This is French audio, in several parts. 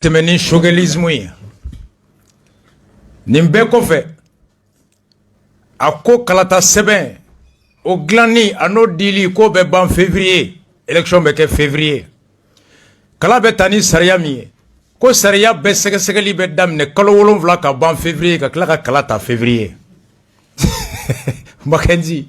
Temeni shogelisme ye nin bɛɛ kɔfɛ a ko kalata sɛbɛn o dilanni a n'o dili ko bɛ ban février élection bɛ kɛ février kala bɛ ta ni sariya min ye ko sariya bɛɛ sɛgɛsɛgɛli bɛ daminɛ kalo 7 ka ban février ka tila ka kala ta février Makenzi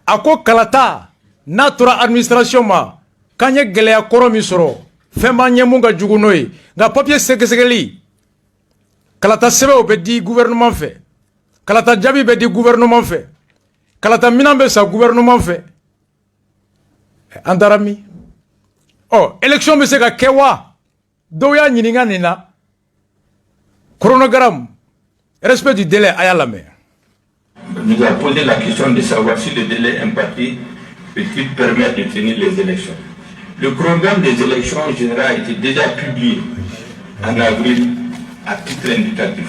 a ko kalata n'a tora administration ma k'an ye gɛlɛya kɔrɔ min sɔrɔ fɛn b'an ɲɛ mun ka jugu n'o ye nka papier sɛgɛsɛgɛli kalata sɛbɛnw bɛ di gouvernement fɛ kalata jaabi bɛ di gouvernement fɛ kalata minan bɛ sa gouvernement fɛ an taara min élection bɛ se ka kɛ wa dɔw y'a ɲininka nin na chronogramme respect du délai a y'a lamɛn. Nous a posé la question de savoir si le délai imparti peut-il permettre de tenir les élections. Le programme des élections générales a été déjà publié en avril à titre indicatif.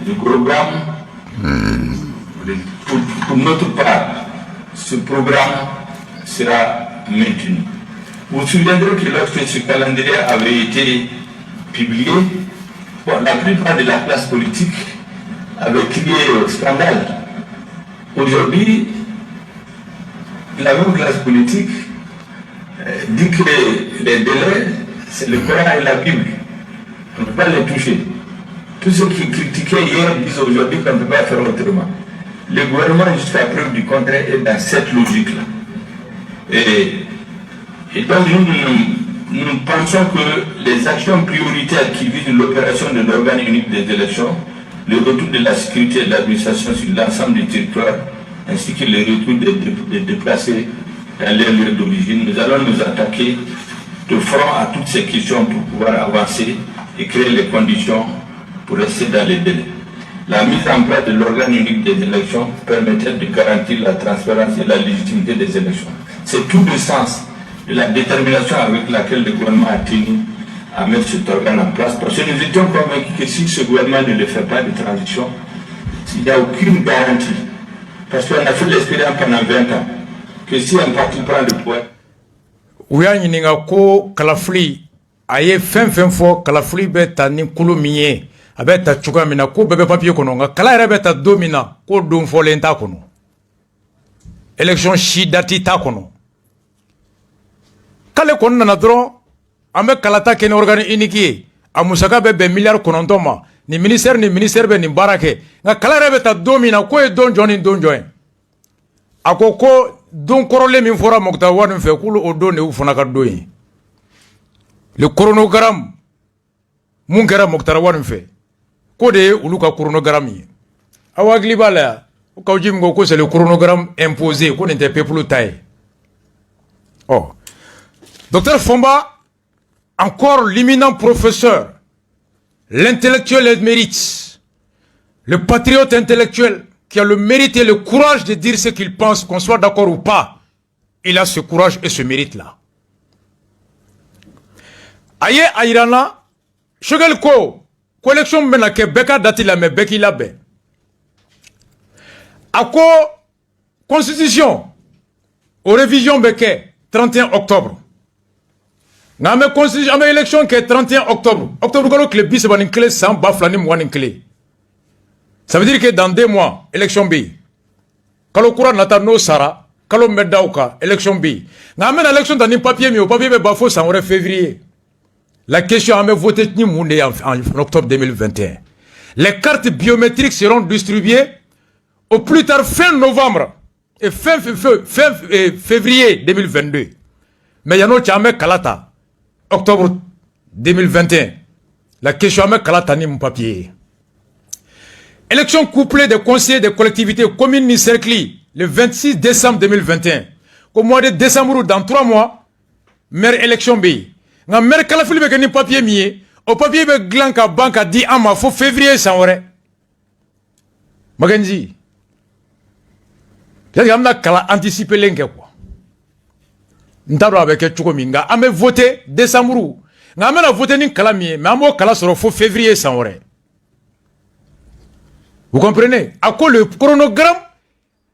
Le programme, pour notre part, ce programme sera maintenu. Vous vous souviendrez que lorsque ce calendrier avait été publié, la plupart de la classe politique avait crié au scandale. Aujourd'hui, la même classe politique dit que les délais, c'est le Coran et la Bible. On ne peut pas les toucher. Tous ceux qui critiquaient hier disent aujourd'hui qu'on ne peut pas faire autrement. Le gouvernement, jusqu'à preuve du contraire, est dans cette logique-là. Et donc nous pensons que les actions prioritaires qui visent l'opération de l'organe unique des élections, le retour de la sécurité et de l'administration sur l'ensemble du territoire, ainsi que le retour des déplacés dans leur lieu d'origine, nous allons nous attaquer de front à toutes ces questions pour pouvoir avancer et créer les conditions pour rester dans les délais. La mise en place de l'organe unique des élections permettrait de garantir la transparence et la légitimité des élections. C'est tout le sens de la détermination avec laquelle le gouvernement a tenu à mettre cet organe en place, parce que nous étions convaincus que si ce gouvernement ne le fait pas de transition, il n'y a aucune garantie, parce qu'on a fait l'expérience pendant 20 ans, que si un parti prend le pouvoir. Ouya ɲininka ko kalafili a ye fɛn fɛn fɔ kalafili bɛ ta ni kulu min ye a bɛ ta cogoya min na ko bɛɛ bɛ papier kɔnɔ nka kala yɛrɛ bɛ ta don min na ko don fɔlen t'a kɔnɔ élection si dati t'a kɔnɔ k'ale kɔni nana dɔrɔn an bɛ kalata kɛ ni organe unique ye a musaka bɛ bɛn miliyari 9 ma ni ministère bɛ nin baara kɛ nka kala yɛrɛ bɛ ta don min na k'o ye don jɔn ni don jɔn ye a ko ko don kɔrɔlen min fɔra Moktar Wade fɛ k'olu o don de y'u fana ka don ye le chronogramme mun kɛra Moktar Wade fɛ k'o de ye olu ka chronogramme ye aw hakili b'a la yan ko Kawuji min ko c'est le chronogramme imposé ko nin tɛ peuple ta ye Docteur Fomba, encore l'éminent professeur, l'intellectuel et le mérite, le patriote intellectuel qui a le mérite et le courage de dire ce qu'il pense, qu'on soit d'accord ou pas, il a ce courage et ce mérite-là. Aye Ayrana, Shogel ko, collection benake beka dati la me beki la be. Ako, constitution, aux révisions beke, 31 octobre. Nga me constitution ame élection ke 31 octobre. Octobre kalo kle bis banin kle sans baflani mwanin kle. Ça veut dire que dans 2 mois élection bi. Kalo kura nata no sara, kalo medauka élection bi. Nga me élection dans papier mi au papier be bafo sans février. La question ame voté ni monde en octobre 2021. Les cartes biométriques seront distribuées au plus tard fin novembre et fin février 2022. Mais yano chame kalata octobre 2021. La question avec Kalatani mon papier. Élection couplée des conseillers des collectivités communes ni cercli le 26 décembre 2021. Au mois de décembre, dans 3 mois, maire élection B. Nga maire Kalafili be ni papier mié. Au papier be glanka banque dit ama faut février sans vrai. Magenzi. J'ai amna kala anticiper lenke quoi. Ntaro avec Chukominga, ame voté décembre. Nga amena voté ni kalamier, mais amo kala soro fo février sans vrai. Vous comprenez? À quoi le chronogramme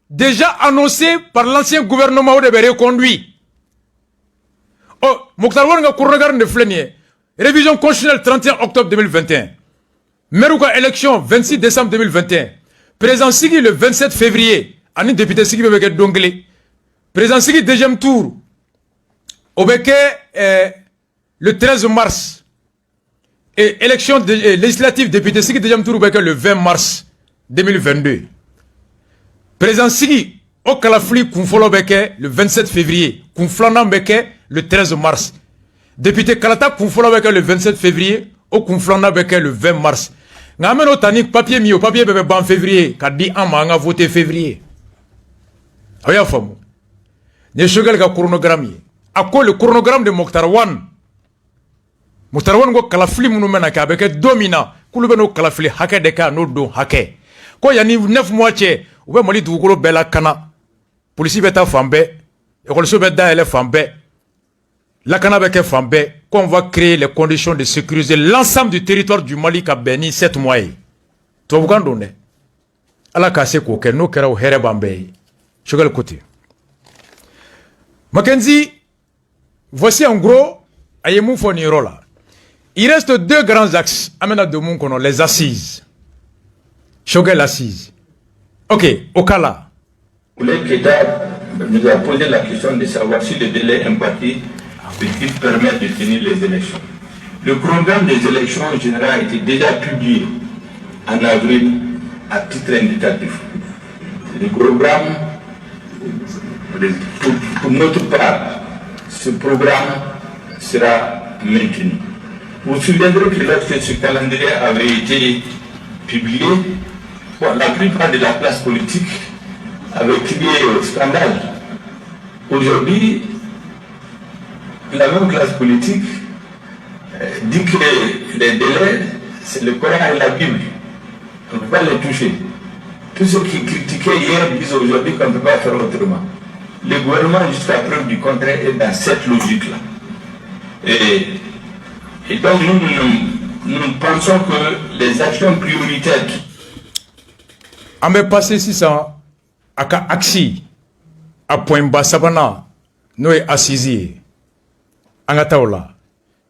déjà annoncé par l'ancien gouvernement de reconduit. Oh, Moktar Wade nga chronogramme de flenier. Révision constitutionnelle 31 octobre 2021. Merouka élection 26 décembre 2021. Président Sigui le 27 février. Ani député Sigui Bebeke Dongle. Président Sigui deuxième tour. Obeke le 13 mars. Et élection législative député Sigui deuxième tour Obeke le 20 mars 2022. Président Sigui au Kalafli Kounfolo Beke le 27 février. Kounflana Beke le 13 mars. Député Kalata Kounfolo Beke le 27 février. Au Kounflana Beke le 20 mars. Nga ameno tanik papier mi au papier bebe ban février. Kadi ama nga voté février. Aya famu. Ne shogal ka chronogramme. Ako le chronogramme de Mokhtar Wan. Mokhtar Wan go kalafli munu mena ka beke domina. Kulu beno kalafli hake de ka no do hake. Ko yani 9 mois che. Oube mali dugukolo bela kana. Police beta fambe. École so beta ele fambe. La Canabeke Fambe, qu'on va créer les conditions de sécuriser l'ensemble du territoire du Mali qui a béni 7 mois. Tu vas vous donner. Allah kasse koke no kera o here bambe. Je vais le côté. Mackenzie, voici en gros, ayemou fonirola. Il reste 2 grands axes. Amena de mon kono, les assises. Shogel assise. Ok, au cas là. Le Kédab nous a posé la question de savoir si le délai imparti peut-il permettre de tenir les élections. Le programme des élections générales a été déjà publié en avril à titre indicatif. Le programme, pour notre part, ce programme sera maintenu. Vous vous souviendrez que lorsque ce calendrier avait été publié, la plupart de la classe politique avait crié au scandale. Aujourd'hui, la même classe politique dit que les délais, c'est le Coran et la Bible. On ne peut pas les toucher. Tous ceux qui critiquaient hier disent aujourd'hui qu'on ne peut pas faire autrement. Le gouvernement, jusqu'à preuve du contraire, est dans cette logique-là. Et donc nous pensons que les actions prioritaires... On va passer 600 à Axi, à Point Sabana, nous est assisi. Angataola.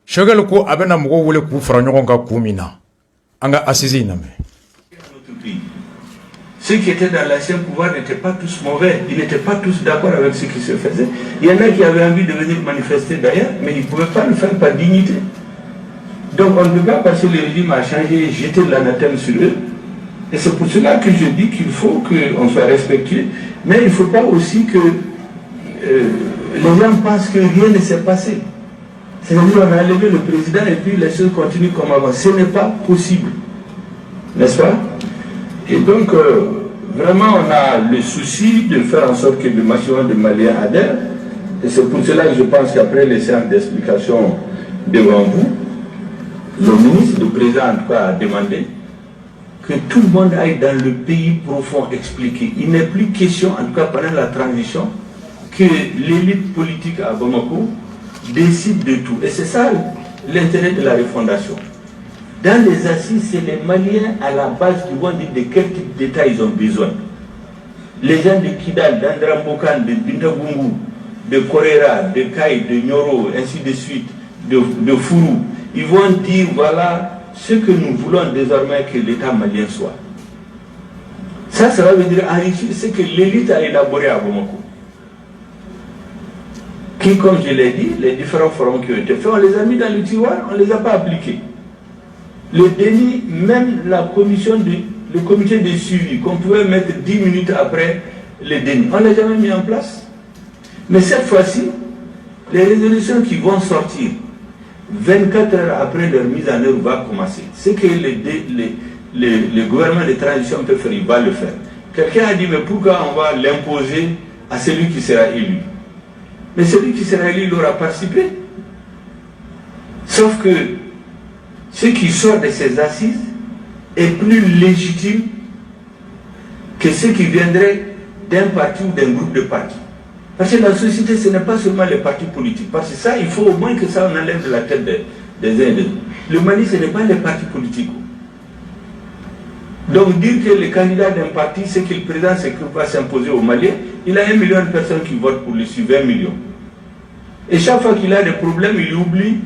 Shogal ko abena mgo wole ku franyo ka kumina. Anga assisi name. Ceux qui étaient dans l'ancien pouvoir n'étaient pas tous mauvais, ils n'étaient pas tous d'accord avec ce qui se faisait. Il y en a qui avaient envie de venir manifester d'ailleurs, mais ils ne pouvaient pas le faire par dignité. Donc on ne peut pas passer le régime à changer, jeter l'anathème sur eux. Et c'est pour cela que je dis qu'il faut qu'on soit respectueux, mais il ne faut pas aussi que les gens pensent que rien ne s'est passé. C'est-à-dire qu'on a enlevé le président et puis les choses continuent comme avant. Ce n'est pas possible. N'est-ce pas? Et donc, vraiment, on a le souci de faire en sorte que le maximum de Maliens adhèrent. Et c'est pour cela que je pense qu'après les séances d'explication devant vous, le ministre, le président en tout cas, a demandé que tout le monde aille dans le pays profond expliquer. Il n'est plus question, en tout cas pendant la transition, que l'élite politique à Bamako décide de tout. Et c'est ça l'intérêt de la refondation. Dans les assises, c'est les Maliens à la base qui vont dire de quel type d'État ils ont besoin. Les gens de Kidal, d'Andrambokan, de Bintagungu, de Korera, de Kaï, de Nyoro, ainsi de suite, de Fourou, ils vont dire voilà ce que nous voulons désormais que l'État malien soit. Ça va venir enrichir ce que l'élite a élaboré à Bamako. Qui, comme je l'ai dit, les différents forums qui ont été faits, on les a mis dans le tiroir, on ne les a pas appliqués. Le déni, même le comité de suivi, qu'on pouvait mettre 10 minutes après le déni, on ne l'a jamais mis en place. Mais cette fois-ci, les résolutions qui vont sortir 24 heures après leur mise en œuvre va commencer. Ce que le gouvernement de transition peut faire, il va le faire. Quelqu'un a dit, mais pourquoi on va l'imposer à celui qui sera élu? Mais celui qui sera élu, il aura participé. Sauf que ce qui sort de ces assises est plus légitime que ce qui viendrait d'un parti ou d'un groupe de partis. Parce que la société, ce n'est pas seulement les partis politiques. Parce que ça, il faut au moins que ça on enlève de la tête des uns et des autres. Le Mali, ce n'est pas les partis politiques. Donc dire que le candidat d'un parti, ce qu'il présente, c'est qu'il va s'imposer aux Maliens, il a 1 million de personnes qui votent pour lui sur 20 millions. Et chaque fois qu'il a des problèmes, il oublie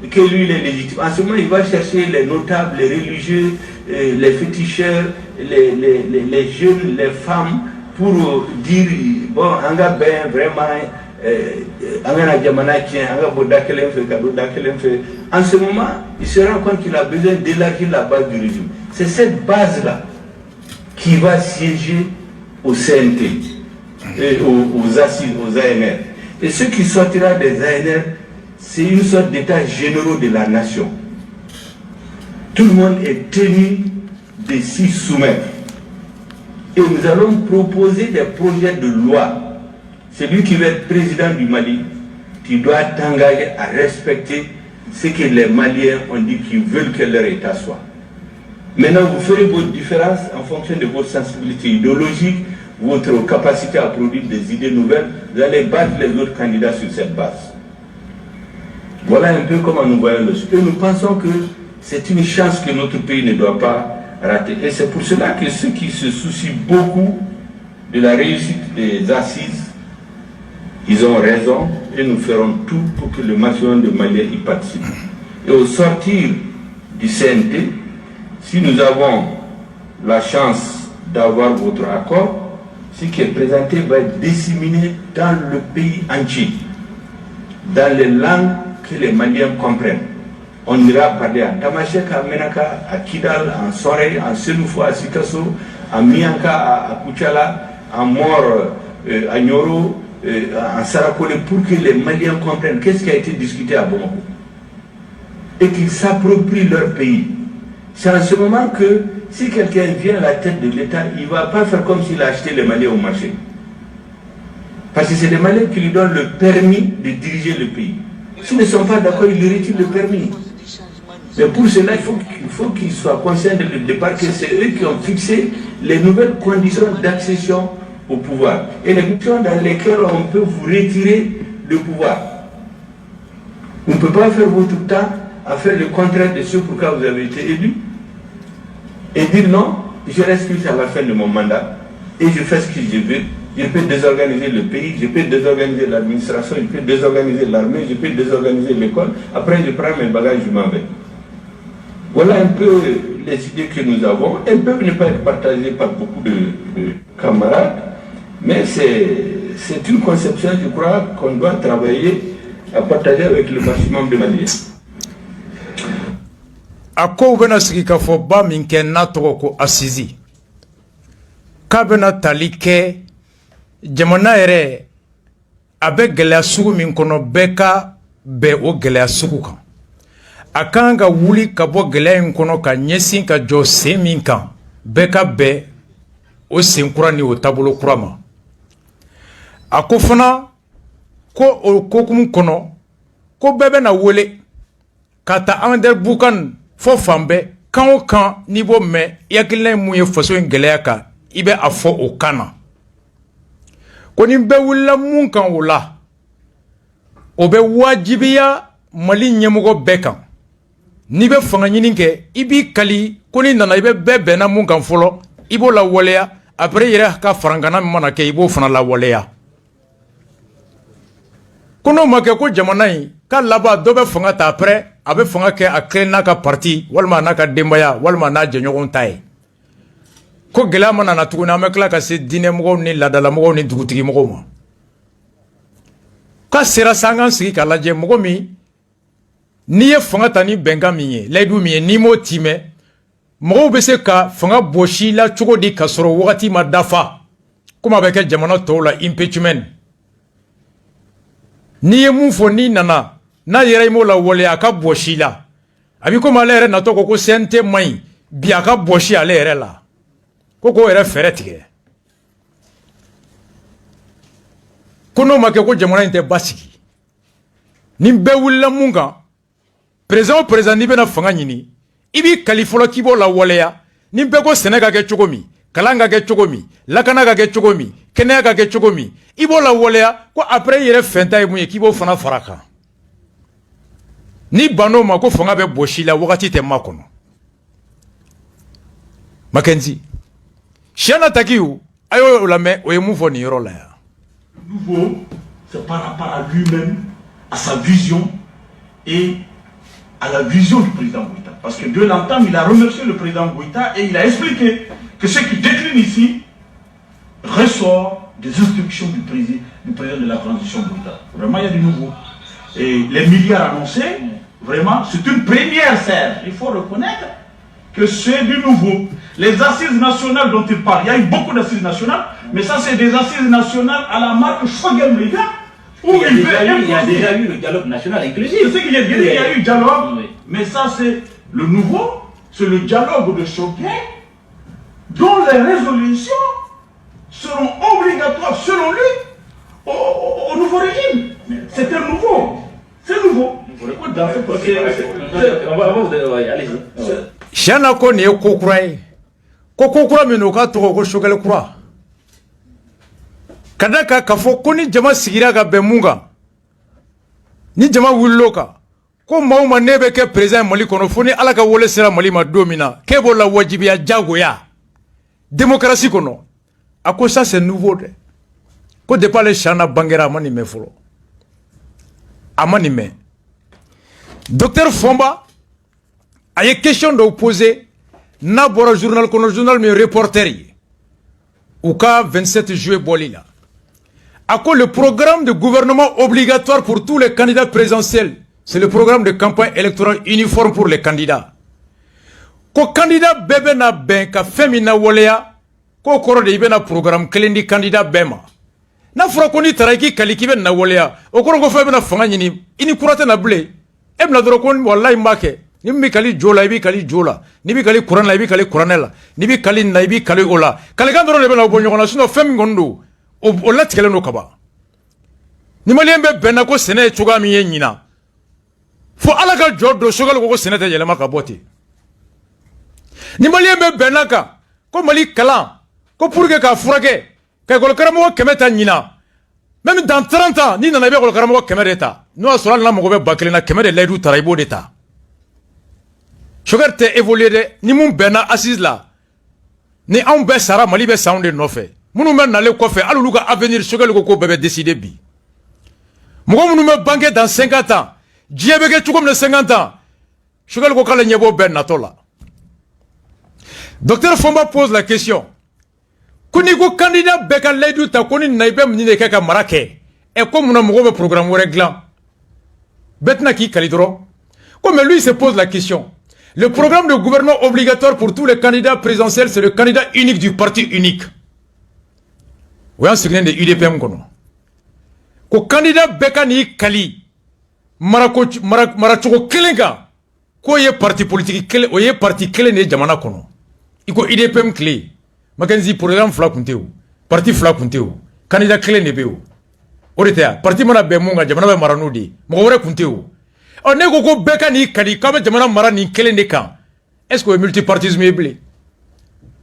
que lui il est légitime. En ce moment, il va chercher les notables, les religieux, les féticheurs, les jeunes, les femmes, pour dire, bon, Anga Ben, vraiment, Anga Djamana tient, Anga Bodakelen fait, Kado Dakelen fait. En ce moment, il se rend compte qu'il a besoin d'élargir la base du régime. C'est cette base-là qui va siéger au CNT, et aux assises, aux ANR. Et ce qui sortira des ANR, c'est une sorte d'état généraux de la nation. Tout le monde est tenu de s'y soumettre. Et nous allons proposer des projets de loi. Celui qui veut être président du Mali, tu dois t'engager à respecter ce que les Maliens ont dit qu'ils veulent que leur État soit. Maintenant, vous ferez vos différences en fonction de votre sensibilité idéologique, votre capacité à produire des idées nouvelles. Vous allez battre les autres candidats sur cette base. Voilà un peu comment nous voyons le sujet. Et nous pensons que c'est une chance que notre pays ne doit pas rater. Et c'est pour cela que ceux qui se soucient beaucoup de la réussite des assises, ils ont raison et nous ferons tout pour que le maximum de Maliens y participent. Et au sortir du CNT, si nous avons la chance d'avoir votre accord, ce qui est présenté va être disséminé dans le pays entier, dans les langues que les Maliens comprennent. On ira parler à Tamashek, à Menaka, à Kidal, en Soré, en Senoufo, à Sikasso, à Mianka, à Kuchala, à Mor, à Nyoro, en Sarakole, pour que les Maliens comprennent qu'est-ce qui a été discuté à Bamako et qu'ils s'approprient leur pays. C'est en ce moment que si quelqu'un vient à la tête de l'État, il ne va pas faire comme s'il a acheté les Maliens au marché. Parce que c'est les Maliens qui lui donnent le permis de diriger le pays. S'ils ne sont pas d'accord, ils lui retirent le permis. Mais pour cela, il faut qu'ils soient conscients dès le départ que c'est eux qui ont fixé les nouvelles conditions d'accession au pouvoir. Et les conditions dans lesquelles on peut vous retirer le pouvoir. Vous ne pouvez pas faire votre temps à faire le contraire de ce pourquoi vous avez été élu. Et dire non, je reste à la fin de mon mandat et je fais ce que je veux. Je peux désorganiser le pays, je peux désorganiser l'administration, je peux désorganiser l'armée, je peux désorganiser l'école. Après, je prends mes bagages, je m'en vais. Voilà un peu les idées que nous avons. Elles peuvent ne pas être partagées par beaucoup de camarades, mais c'est une conception, je crois, qu'on doit travailler à partager avec le maximum de Maliens. Ako bena sigi ka fo ba min kɛ n'a tɔgɔ ko Asizi k'a bena tali kɛ jamana yɛrɛ a bɛ gɛlɛya sugu min kɔnɔ bɛɛ ka bɛn o gɛlɛya sugu kan a kan ka wuli ka bɔ gɛlɛya in kɔnɔ ka ɲɛsin ka jɔ sen min kan bɛɛ ka bɛn o sen kura ni o taabolo kura ma a ko fana ko o kokumu kɔnɔ ko bɛɛ bɛna wele ka ta Amadou Boukan fo fan bɛɛ kan o kan n'i b'o mɛn i hakilina ye mun ye faso in gɛlɛya kan i bɛ a fɔ o kan na ko ni bɛɛ wulila mun kan o la o bɛ wajibiya Mali ɲɛmɔgɔ bɛɛ kan n'i bɛ fanga ɲini kɛ i b'i kali ko ni nana i bɛ bɛɛ bɛnna mun kan fɔlɔ i b'o lawaleya après i yɛrɛ ka farankana min mana kɛ i b'o fana lawaleya ko n'o ma kɛ ko jamana in ka laban dɔ bɛ fanga ta après a bɛ fanga kɛ a kelen n'a ka parti walima n'a ka denbaya walima n'a jɛɲɔgɔn ta ye ko gɛlɛya ma nana tuguni an bɛ tila ka se diinɛmɔgɔw ni laadalamɔgɔw ni dugutigimɔgɔw ma k'a sera sa an k'an sigi k'a lajɛ mɔgɔ min n'i ye fanga ta ni bɛnkan min ye layidu min ye n'i m'o timɛ mɔgɔw bɛ se ka fanga bɔsi la cogo di ka sɔrɔ wagati ma dafa komi a bɛ kɛ jamana tɔw la impeachment n'i ye mun fɔ n'i nana n'a yɛrɛ i m'o lawaleya a ka bɔsi la a b'i komi ale yɛrɛ natɔ ko CNT man ɲi bi a ka bɔsi ale yɛrɛ la ko k'o yɛrɛ fɛɛrɛ tigɛ ko n'o ma kɛ ko jamana in tɛ basigi ni bɛɛ wulila mun kan président o président n'i bɛna fanga ɲini i b'i kali fɔlɔ k'i b'o lawaleya ni bɛɛ ko sɛnɛ ka kɛ cogo min kalan ka kɛ cogo min lakana ka kɛ cogo min kɛnɛya ka kɛ cogo min i b'o lawaleya ko après i yɛrɛ fɛnta ye mun ye k'i b'o fana fara kan ni ban'o ma ko fanga bɛ bɔsi la wagati tɛ ma kɔnɔ Mackenzie Chiana Takiou a y'o lamɛn o ye mun fɔ nin yɔrɔ la yan nouveau c'est par rapport à lui-même à sa vision et à la vision du président Goïta. Parce que de l'entame, il a remercié le président Goïta et il a expliqué que ce qui décline ici ressort des instructions du président de la transition Goïta. Vraiment, il y a du nouveau. Et les milliards annoncés, vraiment, c'est une première, Serge. Il faut reconnaître que c'est du nouveau. Les assises nationales dont il parle, il y a eu beaucoup d'assises nationales, mais ça, c'est des assises nationales à la marque Shogel-Mega. Il y a déjà eu le dialogue national inclusif. C'est ce qu'il y a dit, il y a eu dialogue, mais ça, c'est le nouveau, c'est le dialogue de Shogel, dont les résolutions seront obligatoires, selon lui, au nouveau régime. C'est un nouveau. C'est nouveau. Shana ko ne ko kura ye ko kura min ka tɔgɔ ko Shogel kura ka da ka fɔ ko ni jama sigira ka bɛn mun kan ni jama wulilo kan ko maa o maa ne bɛ kɛ président Mali kɔnɔ fo ni Ala ka wele sera Mali ma don min na k'e b'o la wajibiya jagoya démocratie kɔnɔ a ko ça c'est nouveau dɛ ko depuis ale Shana bangera a ma nin mɛn fɔlɔ a ma nin mɛn docteur Fomba a une question de poser n'a pas journal qu'on journal mais reporter au cas 27 juillet bolila à quoi le programme de gouvernement obligatoire pour tous les candidats présidentiels c'est le programme de campagne électorale uniforme pour les candidats ko candidat bébé na ben ka femina wolea ko koro de ibena programme klendi candidat bema na fura ko ni taraki kaliki ben na wolea o koro ko femina fanga nyini ini kurata na ble ebna doro ko wallahi make ni bi kali jola ibi kali jola ni bi kali kuran la ibi kali kuranela ni bi kali na ibi kali ola kali kan doro le bena bo nyona sino fem gondo o latkele no kaba ni malien be bena ko sene chuga mi nyina fo ala ka jodo Shogel ko sene te yelema ka boti ni malien be bena ka ko mali kala ko pour que ka furake ka ko karamo kemeta nyina même dans 30 ans ni nana be ko karamo kemereta no asura na mo be bakle na kemere ledu taraibo deta Shogel te évolué de ni mun bena assise là ni on be sara Mali be sound no fait munu men na le ko fait alulu ka avenir Shogel ko bebe décider bi mo munu me banquer dans 50 ans djebe ke tukom le 50 ans Shogel ko kala nyebo ben na tola docteur Fomba pose la question kuni ko candidat be ka ledu ta koni naibe mni ne ka marake e ko muna mo be programme réglant betna ki kalidro comme lui se pose la question. Le programme de gouvernement obligatoire pour tous les candidats présidentiels, c'est le candidat unique du parti unique. Oui, on se souvient de UDPM. Le candidat Bekani Kali, Marachoko Kelenga, ko ye parti politique kele, o ye parti kele ne jamana kono. Iko UDPM clé. Makenzi programme fla kunteu, parti fla kunteu, candidat kele ne beu. Oretea, parti mana be munga jamana be maranudi, mo wore kunteu. On est go beka ni kali kama jamana mara ni kele ne kan. Est-ce que le multipartisme est blé?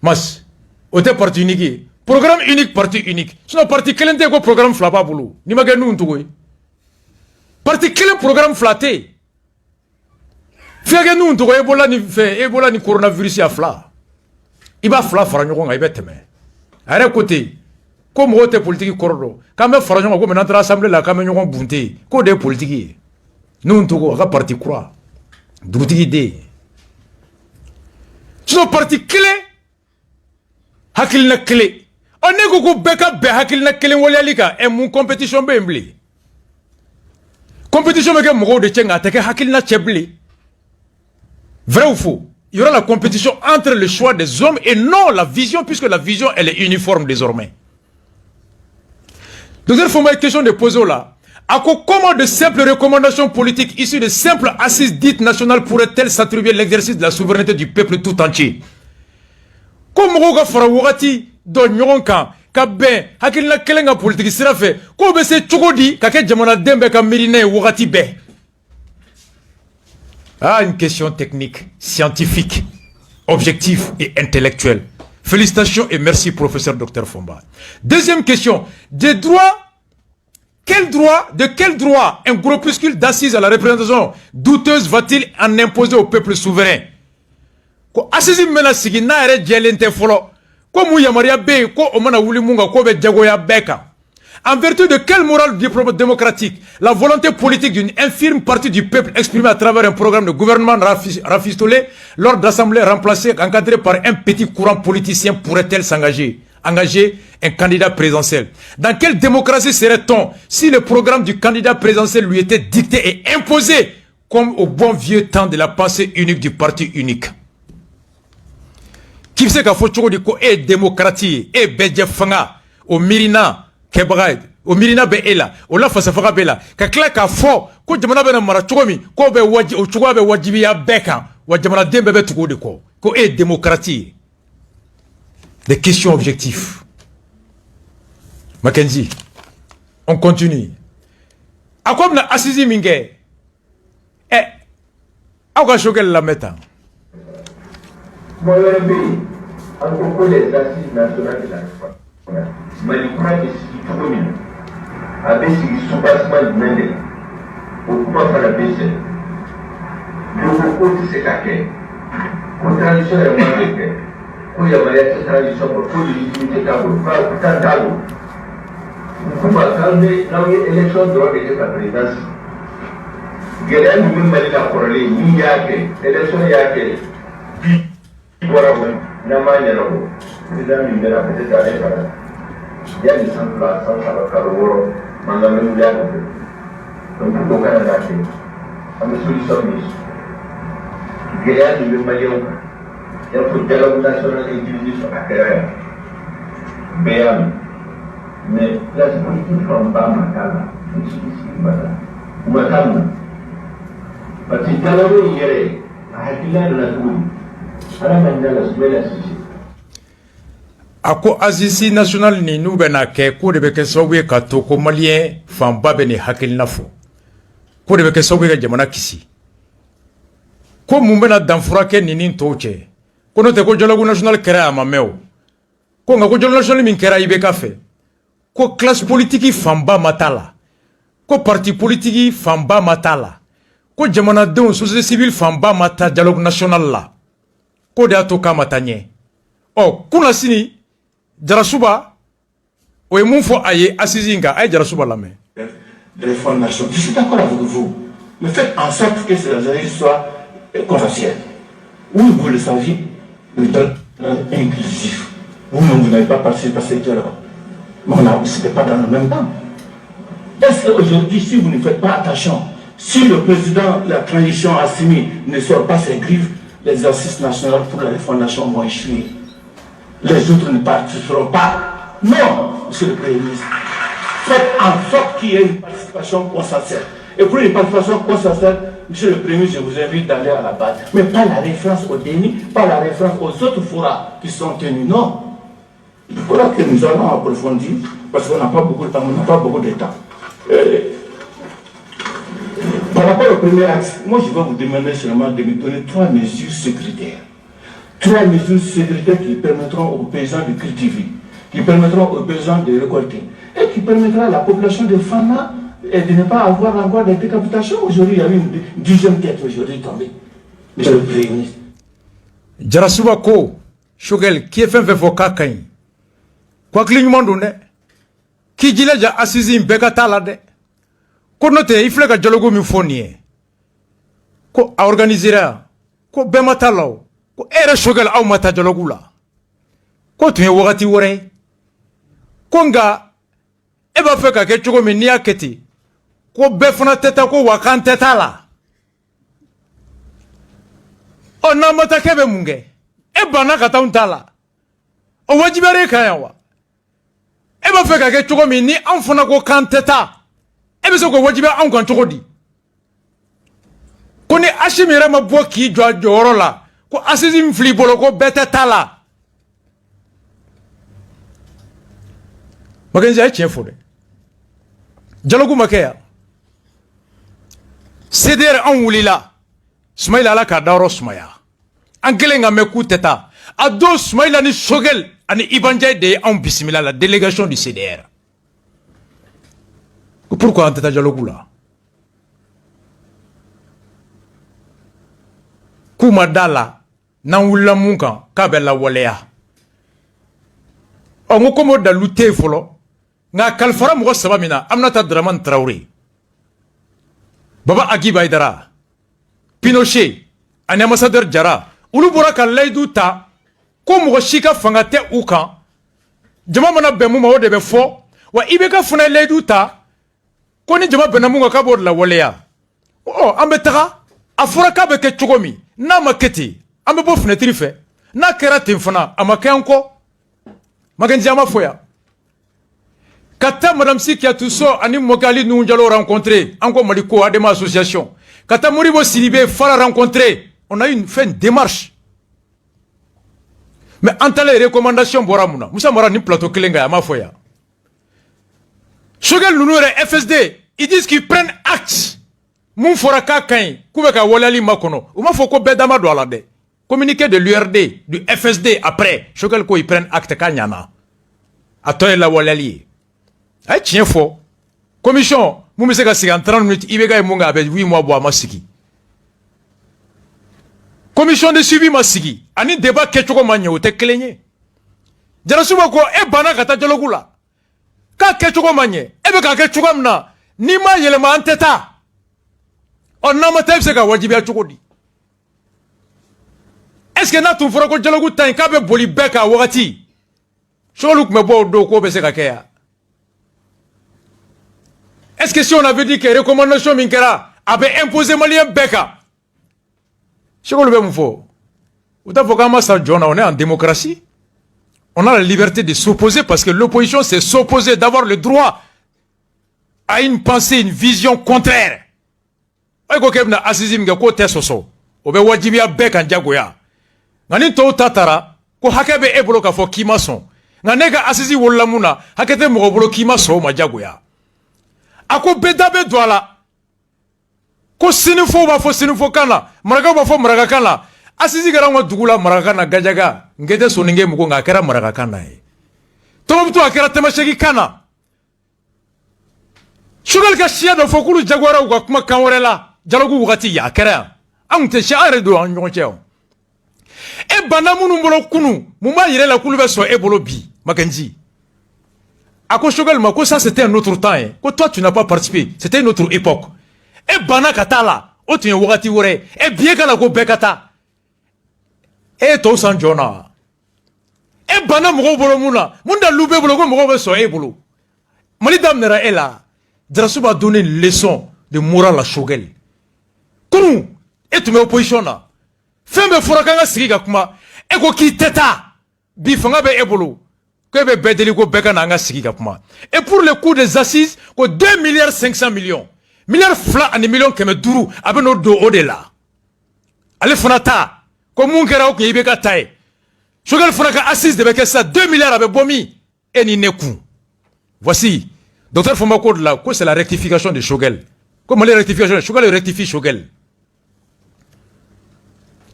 Mas, au parti unique, programme unique, parti unique. Sinon parti kele ne go programme flapa bulu. Ni ma genu ntugoy. Parti kele programme flaté. Fia nous ntugoy ebola ni coronavirus ya fla. Iba fla faranyo nga ibeteme. Are côté. Comme wote politique kordo. Kame faranyo ko menantra assemblée la kame nyon bunte. Ko de politique. Nous ntugo ka parti croix. Dugutigi de. Sinon parti clé hakilina clé on est go beka be hakilina clé wolialika et mon compétition be mbli compétition me ke mo de chenga te ke hakilina chebli vrai ou faux? Il y aura la compétition entre le choix des hommes et non la vision, puisque la vision elle est uniforme désormais. Donc il faut une question de poser là. Comment de simples recommandations politiques issues de simples assises dites nationales pourraient-elles s'attribuer l'exercice de la souveraineté du peuple tout entier? Comme Roga Farawati, Don Yonka, Kabe, Hakilna Kelenga politique sera fait, comme c'est Chogodi, Kake Jamana Dembe Kamirine Wogati Be. Ah, une question technique, scientifique, objective et intellectuelle. Félicitations et merci, professeur Dr Fomba. Deuxième question, des droits. De quel droit un groupuscule d'assises à la représentation douteuse va-t-il en imposer au peuple souverain? Ko assisi mena sigi na ere jelente folo ko mu yamaria be ko o mana wuli munga ko be jagoya beka En vertu de quelle morale démocratique la volonté politique d'une infime partie du peuple exprimée à travers un programme de gouvernement rafistolé lors d'assemblées remplacées, encadrées par un petit courant politicien pourrait-elle engager un candidat présidentiel? Dans quelle démocratie serait-on si le programme du candidat présidentiel lui était dicté et imposé comme au bon vieux temps de la pensée unique du parti unique? Qui sait qu'a fait ko e démocratie e bedje fanga au Mirina Kebride au Mirina be ela au la fasa faga bela ka kla ka fo ko jamana be na mara chogomi ko be waji o chogo be wajibi ya beka wa jamana dembe be tugo de ko e démocratie. Des questions objectives. Mackenzie, on continue. A quoi na assisi minge a ka shogel la meta. Moi, encore les assises nationales de la France. Malikura de Sikitoumi, avec ce soubassement de Mende, au comment faire la baisse. Le recours de ces caquets, contradiction est moins que, où il y a une tradition pour légitimité d'abord, pas pourtant d'abord. Comment calmer l'élection de la présidence. Guérin nous met la corolée, ni yake, élection yake. Voilà, Namanya, président du maire, peut-être à l'école. Il y a des centres là, sans savoir carreau, mandamé nous l'a fait. Donc, pour aucun attaqué, à mes solutions, Guérin du Malien, il y a un dialogue national inclusif à Kéra. Béam. Mais la politique from Bamakala, je suis ici, madame. Madame, parce que dialogue, il y a de la tour. Ako Azisi national ni nubena ke ko de beke sowe ka to ko malien famba be ni hakil nafo ko de beke sowe ga jamana kisi ko mumbena danfura ke ni nin toche ko no te ko jologu national kera amameo ko nga ko jologu national min kera ibe kafe ko classe politique famba matala ko parti politique famba matala ko jamana don société civile famba mata dialogue national la ko de ato kama tanye o kuna sini jarasuba o e mun fo aye asizinga ay jarasuba la mais des fondations. Je suis d'accord avec vous, mais faites en sorte que ces analyses soient consensuelles. Oui, vous le saviez, le dialogue inclusif. Vous-même, vous n'avez pas participé à ce dialogue. Mais on n'était pas dans le même temps. Est-ce qu'aujourd'hui, si vous ne faites pas attention, si le président de la transition Assimi ne sort pas ses griffes, les assises nationales pour la fondation vont échouer. Les autres ne participeront pas. Non, monsieur le Premier ministre. Faites en sorte qu'il y ait une participation consensuelle. Et pour une participation consensuelle, monsieur le Premier ministre, je vous invite d'aller à la base. Mais pas la référence au déni, pas la référence aux autres forats qui sont tenus. Non. Je crois que nous allons approfondir, parce qu'on n'a pas beaucoup de temps, on n'a pas beaucoup de temps. Par rapport au premier axe, moi je vais vous demander seulement de me donner 3 mesures sécuritaires. 3 mesures sécuritaires qui permettront aux paysans de cultiver, qui permettront aux paysans de récolter, et qui permettra à la population de Fana de ne pas avoir encore des décapitations. Aujourd'hui, il y a eu une 10e tête aujourd'hui tombée. Monsieur le Premier ministre. Jarasuba ko, Shogel, qui est fait Vokakai. Quoi que l'ignorant ne, qui dit là, assisi Begatala de. Ko note il faut que dialogue mi fonie ko organisera ko be matalo ko era shogal aw mata dialogue la ko tu wakati wore ko nga e ba fe ka ke chugo mi ni aketi ko be fana teta ko wakan teta la o na mata kebe munge e bana ka tauntala o wajibare kayawa e ba fe ka ke chugo mi ni an fana ko kan teta ebe so ko wajibe an kan chokodi ko ni ashimira mabwo ki joro la ko asizim fli bolo ko beta tala magenzi ay tien fode dialogue makaya ceder an wulila Smaila ala ka dawro smaya an gelenga meku teta ado Smaila ni Shogel ani Ibanja de an bismillah la délégation du CDR. Pourquoi on t'a dialogue là? Kuma dala nan wula munka kabela walea. On komo da lutte folo nga kalfara mo saba mina Aminata Dramane Traoré Baba Aguiba Aïdara Pinochet ani ambassadeur Jara ulu bora ka layidu ta ko mo shika fanga te u kan jama mana bɛn mu ma o de bɛ fɔ wa i bɛ ka fana layidu ta ko ni jama bɛnna mun kan k'a b'o de la waleya an bɛ taga a fɔra k'a bɛ kɛ cogo min n'a ma kɛ ten an bɛ bɔ fenêtre fɛ n'a kɛra ten fana a ma kɛ an kɔ Makenzi an ma fɔ yan ka taa madame Sikiatou Sow ani Mokɛ Ali Nuhu Jalo rencontrer an ko Mali ko Adema association ka taa Modibo Sidibé Fara rencontrer on a fait une démarche mais en tant que recommandation bora muna Moussa Mara ni plateau kelenga ma fɔ yan Choguel Nunu et FSD ils disent qu'ils prennent acte mun fɔra k'a ka ɲi k'u bɛ ka waleyali ma kɔnɔ u m'a fɔ ko bɛɛ dama don a la dɛ communiqué de l'URD du FSD après Choguel ko ils prennent acte k'a ɲana a tɔ ye lawaleyali ye a ye tiɲɛ fɔ commission mun bɛ se ka sigi en 30 minutes i bɛ ka ye mun kan a bɛ 8 mois bɔ a ma sigi commission de suivi ma sigi ani débat kɛcogo ma ɲɛ o tɛ kelen ye Jarasuba ko e banna ka taa dialogue la k'a kɛcogo ma ɲɛ e bɛ k'a kɛ cogo min na n'i ma yɛlɛma an tɛ taa ɔ n'a ma taa i bɛ se ka wajibiya cogo di est ce que n'a tun fɔra ko dialogue ta in k'a bɛ boli bɛɛ kan wagati Choguel tun bɛ bɔ o don k'o bɛ se ka kɛ yan est ce que si on avait dit que recommandation min kɛra a bɛ imposer maliyɛn bɛɛ kan Choguel bɛ mun fɔ u t'a fɔ k'an ma sa jɔn na on est en démocratie on a la liberté de s'opposer parce que l'opposition c'est s'opposer d'avoir le droit à une pensée une vision contraire ay ko kɛ bɛna assise min kɛ k'o tɛ sɔsɔ o bɛ wajibiya bɛɛ kan jagoya nka ni tɔw ta taara ko hakɛ bɛ e bolo k'a fɔ k'i ma sɔn nka ne ka assise wolola mun na hakɛ tɛ mɔgɔ bolo k'i ma sɔn o ma jagoya a ko bɛɛ da bɛ don a la ko sinifɔw b'a fɔ sinifɔkan na marakaw b'a fɔ marakakan na assise kɛra an ka dugu la marakakan na Gajaga n kɛ tɛ sɔnni kɛ mɔgɔ nka a kɛra marakakan na ye Tɔnbukutu a kɛra Tɛmɛsɛki na Choguel ka siya dɔ fɔ k'olu jagoyara u ka kumakan wɛrɛ la dialogue wagati a kɛra yan an tun tɛ siya an yɛrɛ don an ɲɔgɔn cɛ o e banna minnu bolo kunu mun b'a yɛrɛ la k'olu bɛ sɔn e bolo bi Makenzi a ko Choguel ma ko ça c'était un autre temps hein ko toi tu n'as pas participé c'était une autre époque e banna ka taa la o tun ye wagati wɛrɛ e biye ka na ko bɛɛ ka taa e ye tɔw san jɔn na e banna mɔgɔw bolo mun na mun dalilu b'e bolo ko mɔgɔw bɛ sɔn e bolo Mali daminɛra e la Jarasuba a donné une leçon de morale à Choguel kunu e tun bɛ opposition na fɛn bɛ fɔra k'an ka sigi ka kuma e ko k'i tɛ taa bi fanga bɛ e bolo ko e bɛ bɛɛ deli ko bɛɛ ka na an ka sigi ka kuma et pour le coût des assises ko 2 milliards 500 millions miliyari 2 ani miliyɔn 500 a bɛ n'o don o de la ale fana ta ko mun kɛra o kun i bɛ ka ta ye Choguel fana ka assise de bɛ kɛ sisan 2 milliards a bɛ bɔ min e ni ne kun voici docteur Fama ko de la ko c'est la rectification de Choguel ko Mali rectification Choguel rectifie Choguel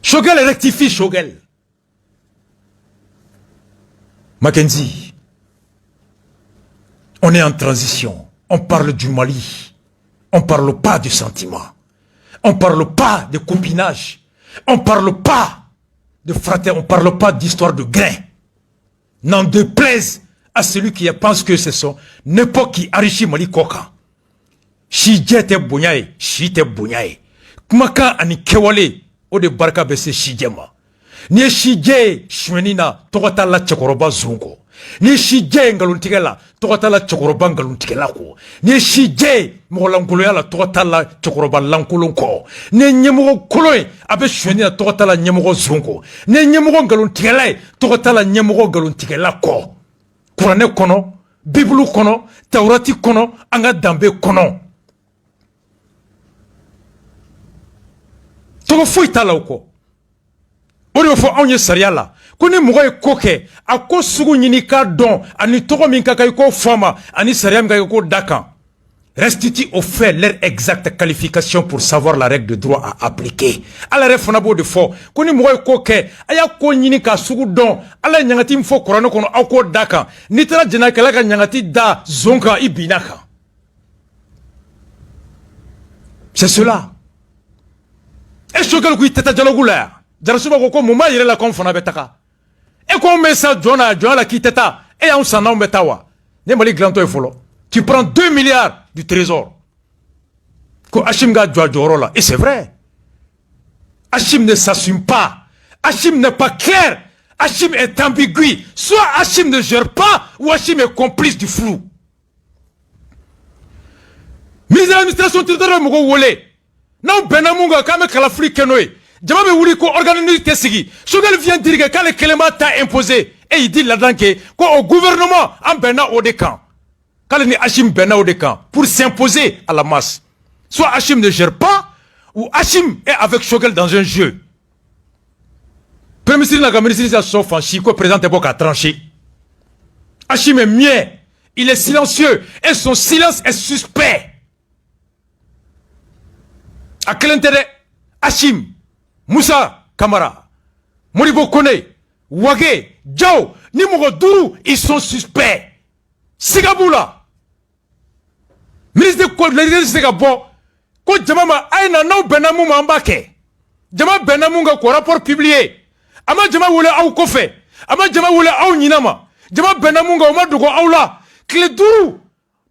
Choguel rectifie Choguel Makenzi on est en transition on parle du Mali on parle pas de sentiments on parle pas de copinage on parle pas de fraternité on parle pas d'histoire de grain n'en déplaise à celui qui pense que ce sont n'importe qui enrichit Mali koka si jete bonyaye si te bonyaye kumaka ani kewale o de barka bɛ se sijɛ ma ni ye sijɛ suɲɛni na tɔgɔ t'a la cɛkɔrɔba zon kɔ ni ye sijɛ ye nkalontigɛ la tɔgɔ t'a la cɛkɔrɔba nkalontigɛla kɔ ni ye sijɛ ye mɔgɔlankolonya la tɔgɔ t'a la cɛkɔrɔba lankolon kɔ ni ye ɲɛmɔgɔ kolon ye a bɛ suɲɛni na tɔgɔ t'a la ɲɛmɔgɔ zon kɔ ni ye ɲɛmɔgɔ nkalontigɛla ye tɔgɔ t'a la ɲɛmɔgɔ nkalontigɛla kɔ kuranɛ kɔnɔ bibulu kɔnɔ tawurati kɔnɔ an ka danbe kɔnɔ tɔgɔ foyi t'a la o kɔ o de bɛ fɔ anw ye sariya la ko ni mɔgɔ ye ko kɛ a ko sugu ɲini k'a dɔn ani tɔgɔ min ka kan i k'o fɔ a ma ani sariya min ka kan i k'o da kan restitue au fait leur exacte qualification pour savoir la règle de droit à appliquer ala yɛrɛ fana b'o de fɔ ko ni mɔgɔ ye ko kɛ a y'a ko ɲini k'a sugu dɔn ala ye ɲangati min fɔ kuranɛ kɔnɔ aw k'o da kan n'i taara jɛnɛkɛla ka ɲangati da zon kan i binna kan c'est cela e Choguel ko i tɛ taa dialogue la yan Jarasuba ko mun b'a yɛrɛ la ko anw fana bɛ taga e ko anw bɛ sa jɔn na la k'i tɛ taa e y'anw san n'anw bɛ taa wa Tu prends 2 milliards du trésor. Et c'est vrai. Hachim ne s'assume pas. Hachim n'est pas clair. Hachim est ambigu. Soit Hachim ne gère pas, ou Hachim est complice du flou. Ministre de l'administration territoriale, Mougo Wole. Non, Benamunga, Kame Kalafri Kenoé. Djamabe Wuliko organise Tessigi. Chogal vient dire que quand le Kelema t'a imposé, et il dit là-dedans que, au gouvernement, en Bena Odekan. Quand il Hachim Bena Odekan, pour s'imposer à la masse. Soit Hachim ne gère pas, ou Hachim est avec Chogal dans un jeu. Premier ministre de la ministre sauf en Chico, président Tebok a tranché. Hachim est muet, il est silencieux, et son silence est suspect. À quel intérêt Hachim, Moussa Kamara, Moribo Kone, Wage, Djao, Nimoro Dourou, ils sont suspects. Sigaboula. Ministre de quoi, les Sigabo, quoi Djamama, Aïna non Benamouma Mbake. Djama Benamunga, quoi rapport publié. Ama Djama Wule Aou Kofe. Ama Djama Wule Aou Ninama. Djama Benamunga, Oma Dogo Aoula. Clé Dourou.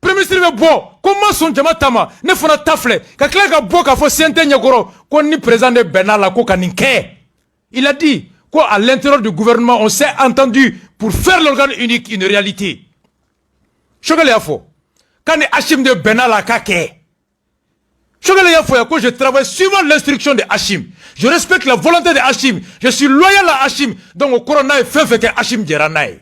Premier ministre bon, comment son Djama Tama ne fera tafle. Kakla bo ka fo siente nyagoro ko ni président de Benala ko kaninke. Il a dit quoi à l'intérieur du gouvernement on s'est entendu pour faire l'organe unique une réalité. Chogale Yafo. Quand Hachim de Benala kake. Chogale Yafo yako je travaille suivant l'instruction de Hachim. Je respecte la volonté de Hachim. Je suis loyal à Hachim. Donc au corona fait que Hachim Djeranaï.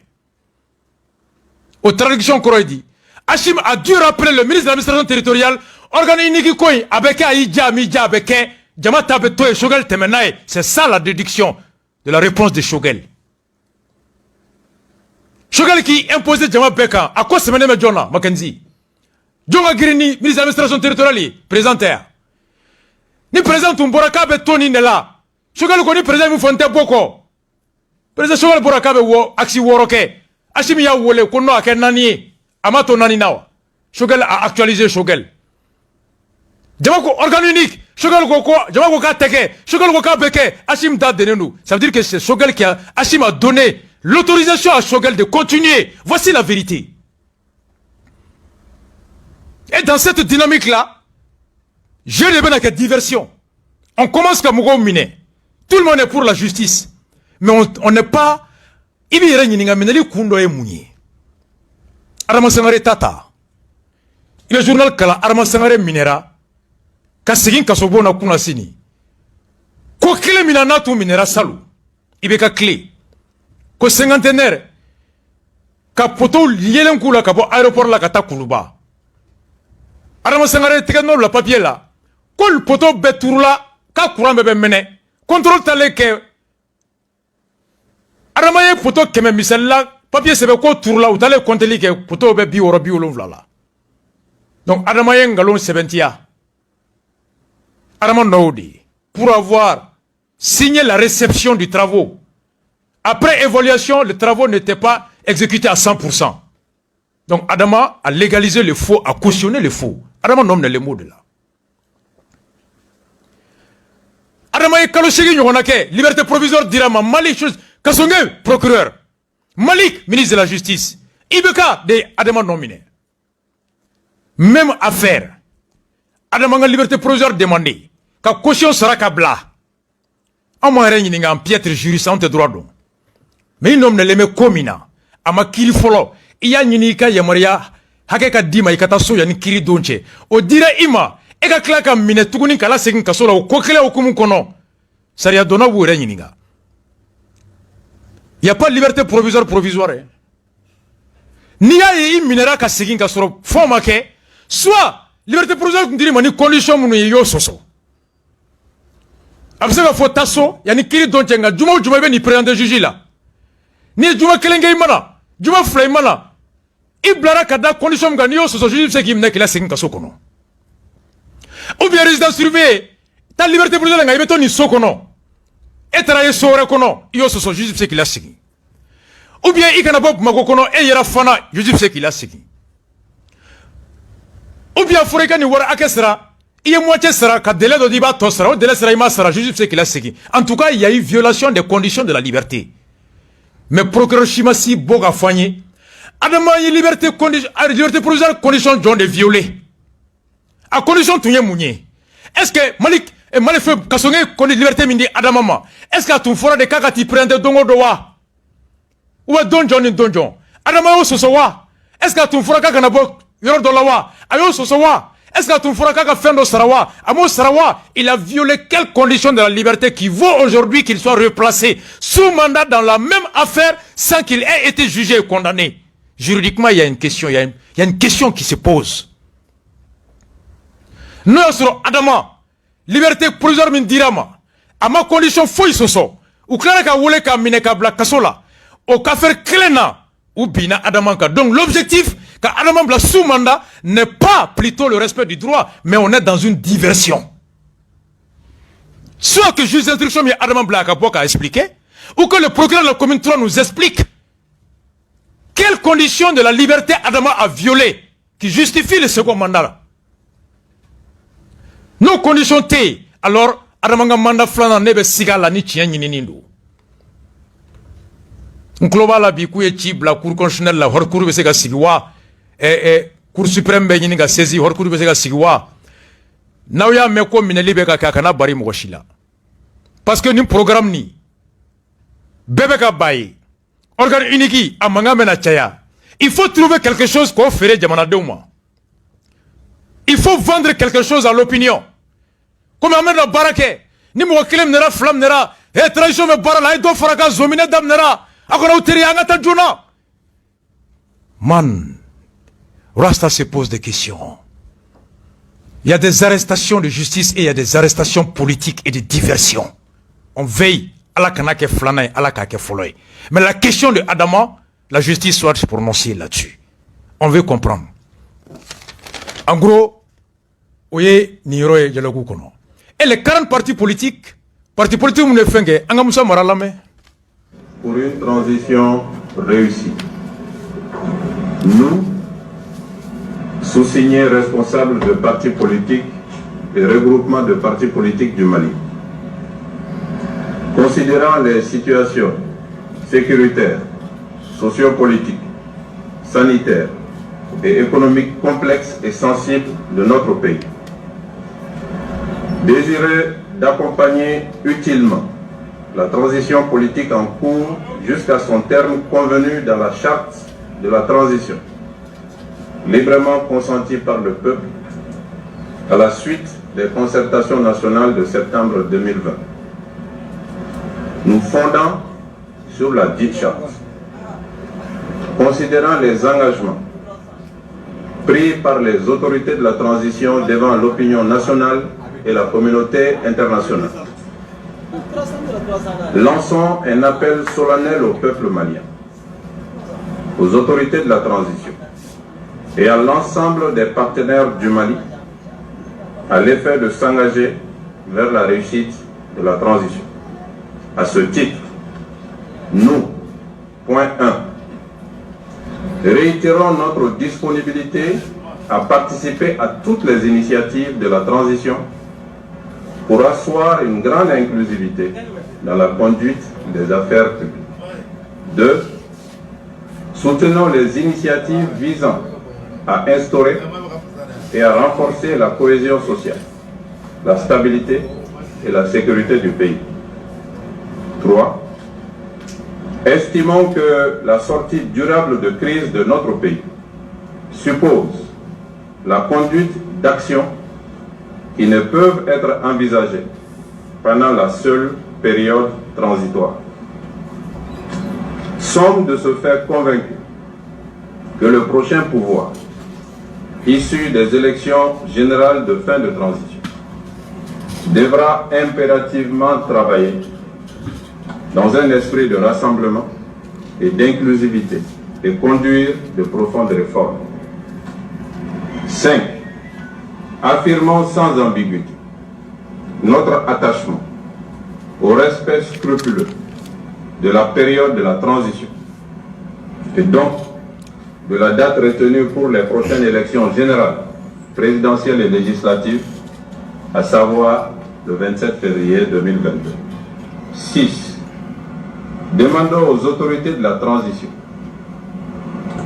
Aux traductions dit Hachim a dû rappeler le ministre de l'administration territoriale, organiser Niki Koy, avec Aïdja, Midja, avec Djamata Beto et Shogel Temenaï. C'est ça la déduction de la réponse de Shogel. Shogel qui imposait Djama Beka, à quoi se menait Medjona, Mackenzie? Djonga Girini, ministre de l'administration territoriale, présentaire. Ni présente un Boraka Betoni Nela. Shogel Koni présente Moufonte Boko. Présente Shogel Boraka Bewo, Axi Woroke. Hachim ya Wole, Kono Akenani. Amato nani nawa. Shogel a actualisé Shogel. Djamako organe unique. Shogel ko Djamako ka teke. Shogel ko ka beke. Hachim da denenu. Ça veut dire que c'est Shogel qui a Hachim a donné l'autorisation à Shogel de continuer. Voici la vérité. Et dans cette dynamique là, je reviens avec diversion. On commence comme Mougo Mine. Tout le monde est pour la justice. Mais on n'est pas Ibi Renyininga Meneli Kundo et Mounier. Arama Sangare Tata. Il est journal Kala Arama Sangare Minera. Kasegin Kasobona Kuna Sini. Ko kile minana tu minera salu. Ibeka clé. Ko cinquantenaire. Ka poto yelen kula ka bo aéroport la kata kuluba. Arama Sangare tekeno la papier la. Ko le poto beturula ka courant bebe mene. Contrôle tale ke Arama ye poto keme misella papier sebe ko tourla ou tale konteli ke poto be bi woro bi wolonvla la. Donc Adama ye ngalon sebentia. Adama Naoudi pour avoir signé la réception du travaux. Après évaluation, le travaux n'était pas exécuté à 100%. Donc Adama a légalisé le faux, a cautionné le faux. Adama nomme les mots de là. Adama ye kaloshigi nyonake, liberté provisoire dirama mali chose kasonge procureur. Malik, ministre de la Justice. Ibeka de Adama nominé. Même affaire. Adama nga liberté provisoire demandé. Ka caution sera kabla. En moins rien n'y en piètre juriste en te droit donc. Mais il nomme le komina. Ama kiri folo. Iya nyinika yamaria. Hakeka dima ikata so yani kiri donche. O dire ima. Eka klaka mine tukuni kala segin kasola. O kokele okumu kono. Saria dona wu rien n'y nga. Il n'y a pas de liberté provisoire. Ni a eu minera ka segin ka soro forma ke soit liberté provisoire ndiri mani condition munu yo soso. Après ça faut tasso yani kiri donche nga juma be ni président juge là. Ni juma kelenge imana, juma flay mana. Iblara kada condition nga ni yo soso juge se ki mne kila segin ka sokono. Ou bien résident surveillé, ta liberté provisoire nga ibeto ni sokono. Et travailler sur le kono, yo soso juge ce qu'il a signé. Ou bien il kana bob magokono et yera fana juge ce qu'il a signé. Ou bien foreka ni wara akesra, il est moitié sera ka délai de diba tosra, ou délai sera ima sera juge ce qu'il a signé. En tout cas, il y a eu violation des conditions de la liberté. Mais procureur Shimasi Boga Fagné, Adama y liberté provisoire condition John de violer. À condition tout mounier. Est-ce que Malik et Malefeu Kassongé connaît liberté mindi Adamama? Est-ce que tu feras des cas qui prennent Dongo Dowa? Ou Donjon in Donjon? Adama Sosowa? Est-ce que tu feras Kakanabo Yor Dolawa? Ayo Sosowa? Est-ce que tu feras Kaka Fendo Sarawa? Amo Sarawa, il a violé quelles conditions de la liberté qui vaut aujourd'hui qu'il soit replacé sous mandat dans la même affaire sans qu'il ait été jugé et condamné? Juridiquement, il y a une question, il y a une question qui se pose. Nous sommes Adama, liberté provisoire min dirama, à ma condition fouille soso, ou clara ka wole ka mineka bla kasola, au ka faire klena, ou bina Adamanka. Donc l'objectif, ka Adama bla sous mandat, n'est pas plutôt le respect du droit, mais on est dans une diversion. Soit que juge d'instruction mi Adama bla a expliqué, ou que le procureur de la commune 3 nous explique quelles conditions de la liberté Adama a violé qui justifient le second mandat là. Nos conditions T, alors Adamanga mandat flana nebe sigala ni tien ninindu. Nkloba la bi kuye ci la cour constitutionnelle la hor cour be sega sigwa cour suprême be nyinga saisi hor cour be sega sigwa. Nawya meko mineli be ka kana bari mo shila. Parce que ni programme ni bebe ka baye organe unique a manga mena chaya. Il faut trouver quelque chose qu'on ferait jamana deuma. Il faut vendre quelque chose à l'opinion. Comme Ahmed la barake, ni mo kilem nera flam nera, tradition me barala, do faraka zomine dam nera, akona uteri angata juna. Man, Rasta se pose des questions. Il y a des arrestations de justice et il y a des arrestations politiques et de diversion. On veille à la kanake flanay, à la kake foloy. Mais la question de Adama, la justice doit se prononcer là-dessus. On veut comprendre. En gros, et les 40 partis politiques, pour une transition réussie. Nous, sous-signés responsables de partis politiques et regroupements de partis politiques du Mali, considérant les situations sécuritaires, sociopolitiques, sanitaires et économiques complexes et sensibles de notre pays, désireux d'accompagner utilement la transition politique en cours jusqu'à son terme convenu dans la charte de la transition, librement consentie par le peuple à la suite des concertations nationales de septembre 2020. Nous fondons sur la dite charte, considérant les engagements pris par les autorités de la transition devant l'opinion nationale et la communauté internationale. Lançons un appel solennel au peuple malien, aux autorités de la transition et à l'ensemble des partenaires du Mali à l'effet de s'engager vers la réussite de la transition. À ce titre, nous, point 1, réitérons notre disponibilité à participer à toutes les initiatives de la transition pour asseoir une grande inclusivité dans la conduite des affaires publiques. 2. Soutenons les initiatives visant à instaurer et à renforcer la cohésion sociale, la stabilité et la sécurité du pays. 3. Estimons que la sortie durable de crise de notre pays suppose la conduite d'actions qui ne peuvent être envisagées pendant la seule période transitoire. Sommes de ce fait convaincus que le prochain pouvoir, issu des élections générales de fin de transition, devra impérativement travailler dans un esprit de rassemblement et d'inclusivité et conduire de profondes réformes. 5. Affirmons sans ambiguïté notre attachement au respect scrupuleux de la période de la transition et donc de la date retenue pour les prochaines élections générales, présidentielles et législatives, à savoir le 27 février 2022. 6. Demandons aux autorités de la transition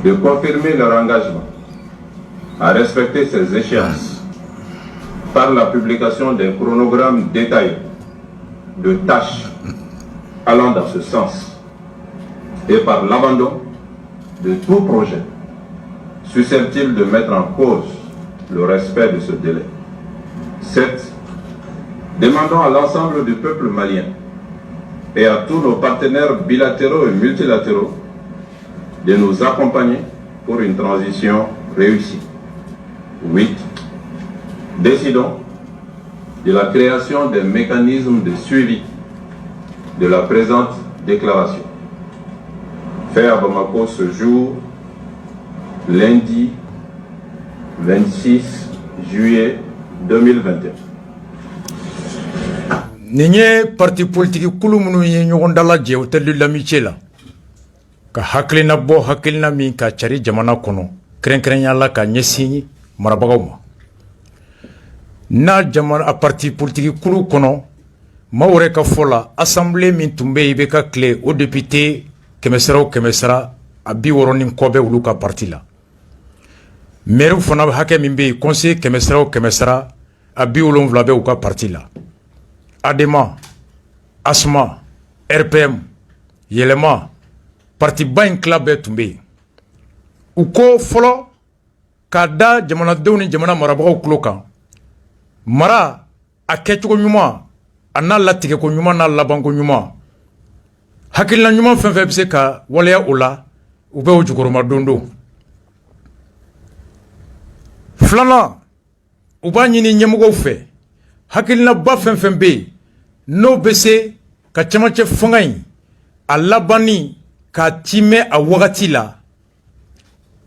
de confirmer leur engagement à respecter ces échéances par la publication des chronogrammes détaillés de tâches allant dans ce sens et par l'abandon de tout projet susceptible de mettre en cause le respect de ce délai. 7. Demandons à l'ensemble du peuple malien et à tous nos partenaires bilatéraux et multilatéraux de nous accompagner pour une transition réussie. 8. Décidons de la création des mécanismes de suivi de la présente déclaration. Fait à Bamako ce jour, lundi 26 juillet 2021. Niñe parti politique kulu munu ye ɲɔgɔn dala jɛ o tɛ l'amitié la ka hakilina bɔ hakilina min ka cari jamana kɔnɔ kɛrɛnkɛrɛnya la ka ɲɛsin marabagaw ma n'a jamana a parti politique kulu kɔnɔ ma wɛrɛ ka fɔ la assemblée min tun bɛ yen i bɛ ka tile o député 100 o 100 a 60 ni kɔ bɛ olu ka parti la maire fana hakɛ min bɛ yen conseil 100 o 100 a 70 bɛ u ka parti la Adema, Asma, RPM, Yelema, parti ba in club bɛɛ tun bɛ yen u ko fɔlɔ k'a da jamanadenw ni jamana marabagaw tulo kan mara a kɛcogo ɲuman a n'a latigɛko ɲuman n'a labanko ɲuman hakilina ɲuman fɛn fɛn bɛ se ka waleya o la u bɛ o jukɔrɔma don don filanan u b'a ɲini ɲɛmɔgɔw fɛ hakilina ba fɛn fɛn bɛ yen n'o bɛ se ka camancɛ fanga in a labanni k'a timɛ a wagati la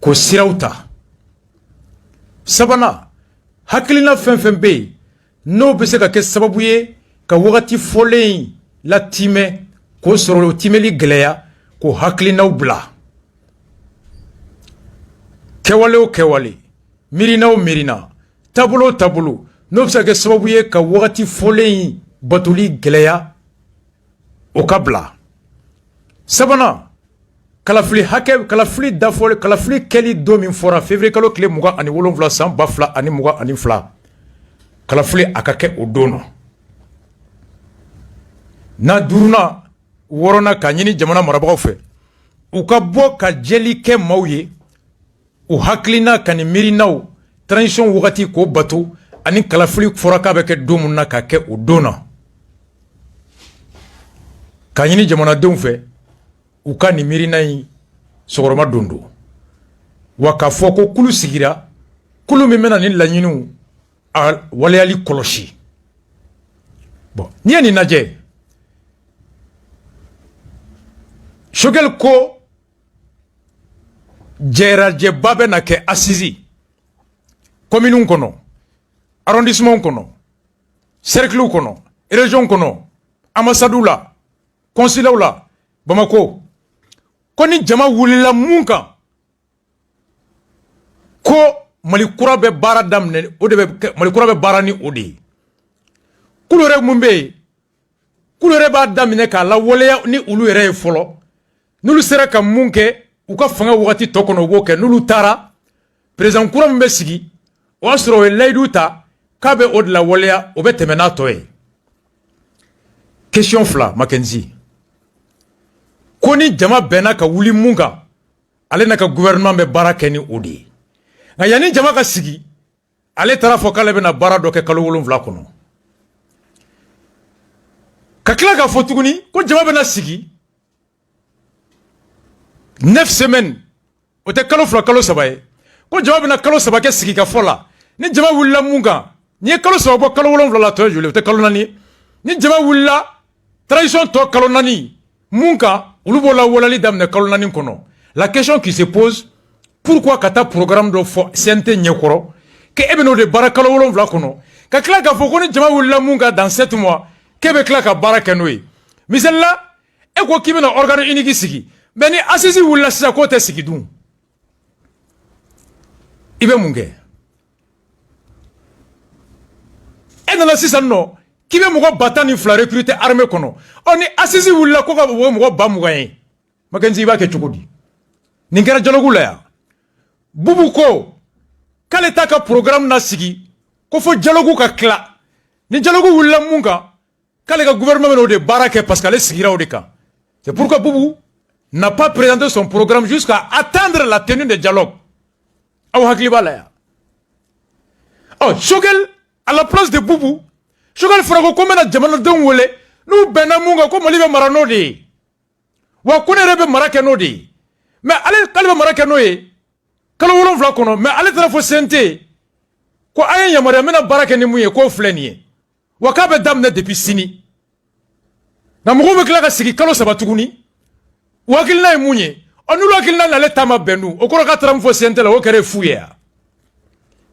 k'o siraw ta sabanan hakilina fɛn fɛn bɛ yen n'o bɛ se ka kɛ sababu ye ka wagati fɔlen la timɛ k'o sɔrɔ o timɛli gɛlɛya k'o hakilinaw bila kɛwale o kɛwale miirina o miirina taabolo o taabolo n'o bɛ se ka kɛ sababu ye ka wagati fɔlen batoli gɛlɛya o ka bila sabanan kalafili hakɛ kalafili dafɔli kalafili kɛli don min fɔra février kalo tile 27 san 2022 kalafili a ka kɛ o don na n'a duruna wɔɔrɔnan k'a ɲini jamana marabagaw fɛ u ka bɔ ka jɛli kɛ maaw ye u hakilina ka nin miirinaw transition wagati k'o bato ani kalafili fɔra k'a bɛ kɛ don min na ka kɛ o don na k'a ɲini jamanadenw fɛ u ka nin miirina in sɔgɔrɔma don don wa k'a fɔ ko kulu sigira kulu min bɛna nin laɲiniw a waleyali kɔlɔsi bon n'i ye nin lajɛ Choguel ko jɛrajɛba bɛ na kɛ assise commune kɔnɔ arrondissement kɔnɔ cercle kɔnɔ région kɔnɔ ambassade la consulat la Bamako ko ni jama wulila mun kan ko Mali kura bɛ baara daminɛ o de bɛ Mali kura bɛ baara ni o de ye kulu yɛrɛ mun bɛ yen kulu yɛrɛ b'a daminɛ k'a lawaleya ni olu yɛrɛ ye fɔlɔ n'olu sera ka mun kɛ u ka fanga wagati tɔ kɔnɔ u b'o kɛ n'olu taara président kura min bɛ sigi o y'a sɔrɔ o ye layidu ta k'a bɛ o de lawaleya o bɛ tɛmɛ n'a tɔ ye question 2 Mackenzie ko ni jama bɛnna ka wuli mun kan ale n'a ka gouvernement bɛ baara kɛ ni o de ye nka yanni jama ka sigi ale taara fɔ k'ale bɛna baara dɔ kɛ kalo 7 kɔnɔ ka tila k'a fɔ tuguni ko jama bɛna sigi 9 semaines o tɛ kalo 2 kalo 3 ye ko jama bɛna kalo 3 kɛ sigi ka fɔ la ni jama wulila mun kan n'i ye kalo 3 bɔ kalo 7 la tɔ ye joli o tɛ kalo 4 ye ni jama wulila transition tɔ kalo 4 mun kan olu b'o la walali daminɛ kalo 4 kɔnɔ la question qui se pose pourquoi ka taa programme dɔ fɔ CNT ɲɛkɔrɔ que e bɛ n'o de baara kalo 7 kɔnɔ ka tila k'a fɔ ko ni jama wulila mun kan dans 7 mois k'e bɛ tila ka baara kɛ n'o ye misali la e ko k'i bɛna organe unique sigi mais ni assise wulila sisan k'o tɛ sigi dun i bɛ mun kɛ e nana sisan nɔ k'i bɛ mɔgɔ 12 recruter armée kɔnɔ ɔ ni assise wulila ko ka o mɔgɔ 20,000 ye Mackenzie i b'a kɛ cogo di nin kɛra dialogue la yan Boubou ko k'ale t'a ka programme na sigi ko fo dialogue ka kila ni dialogue wulila mun kan k'ale ka gouvernement bɛ n'o de baara kɛ parce qu'ale sigira o de kan. C'est pourquoi Boubou n'a pas présenté son programme jusqu'à attendre la tenue des dialogues. Aw hakili b'a la ya. Oh, Choguel à la place de Boubou, Choguel fɔra ko n bɛna jamanadenw wele n'u bɛnna mun kan ko Mali bɛ mara n'o de ye. Wa ko ne yɛrɛ bɛ mara kɛ n'o de ye. Mais k'ale bɛ mara kɛ n'o ye kalo 7 kɔnɔ mais ale taara fɔ CNT ko a ye yamaruya n bɛna baara kɛ ni mun ye k'o filɛ nin ye. Wa k'a bɛ daminɛ depuis sini. Nka mɔgɔw bɛ tila ka sigi kalo 3 tuguni. O hakilina ye mun ye? N'olu hakilina n'ale ta ma bɛn n'u o kɔrɔ k'a taara mun fɔ CNT la o kɛra fu ye ya.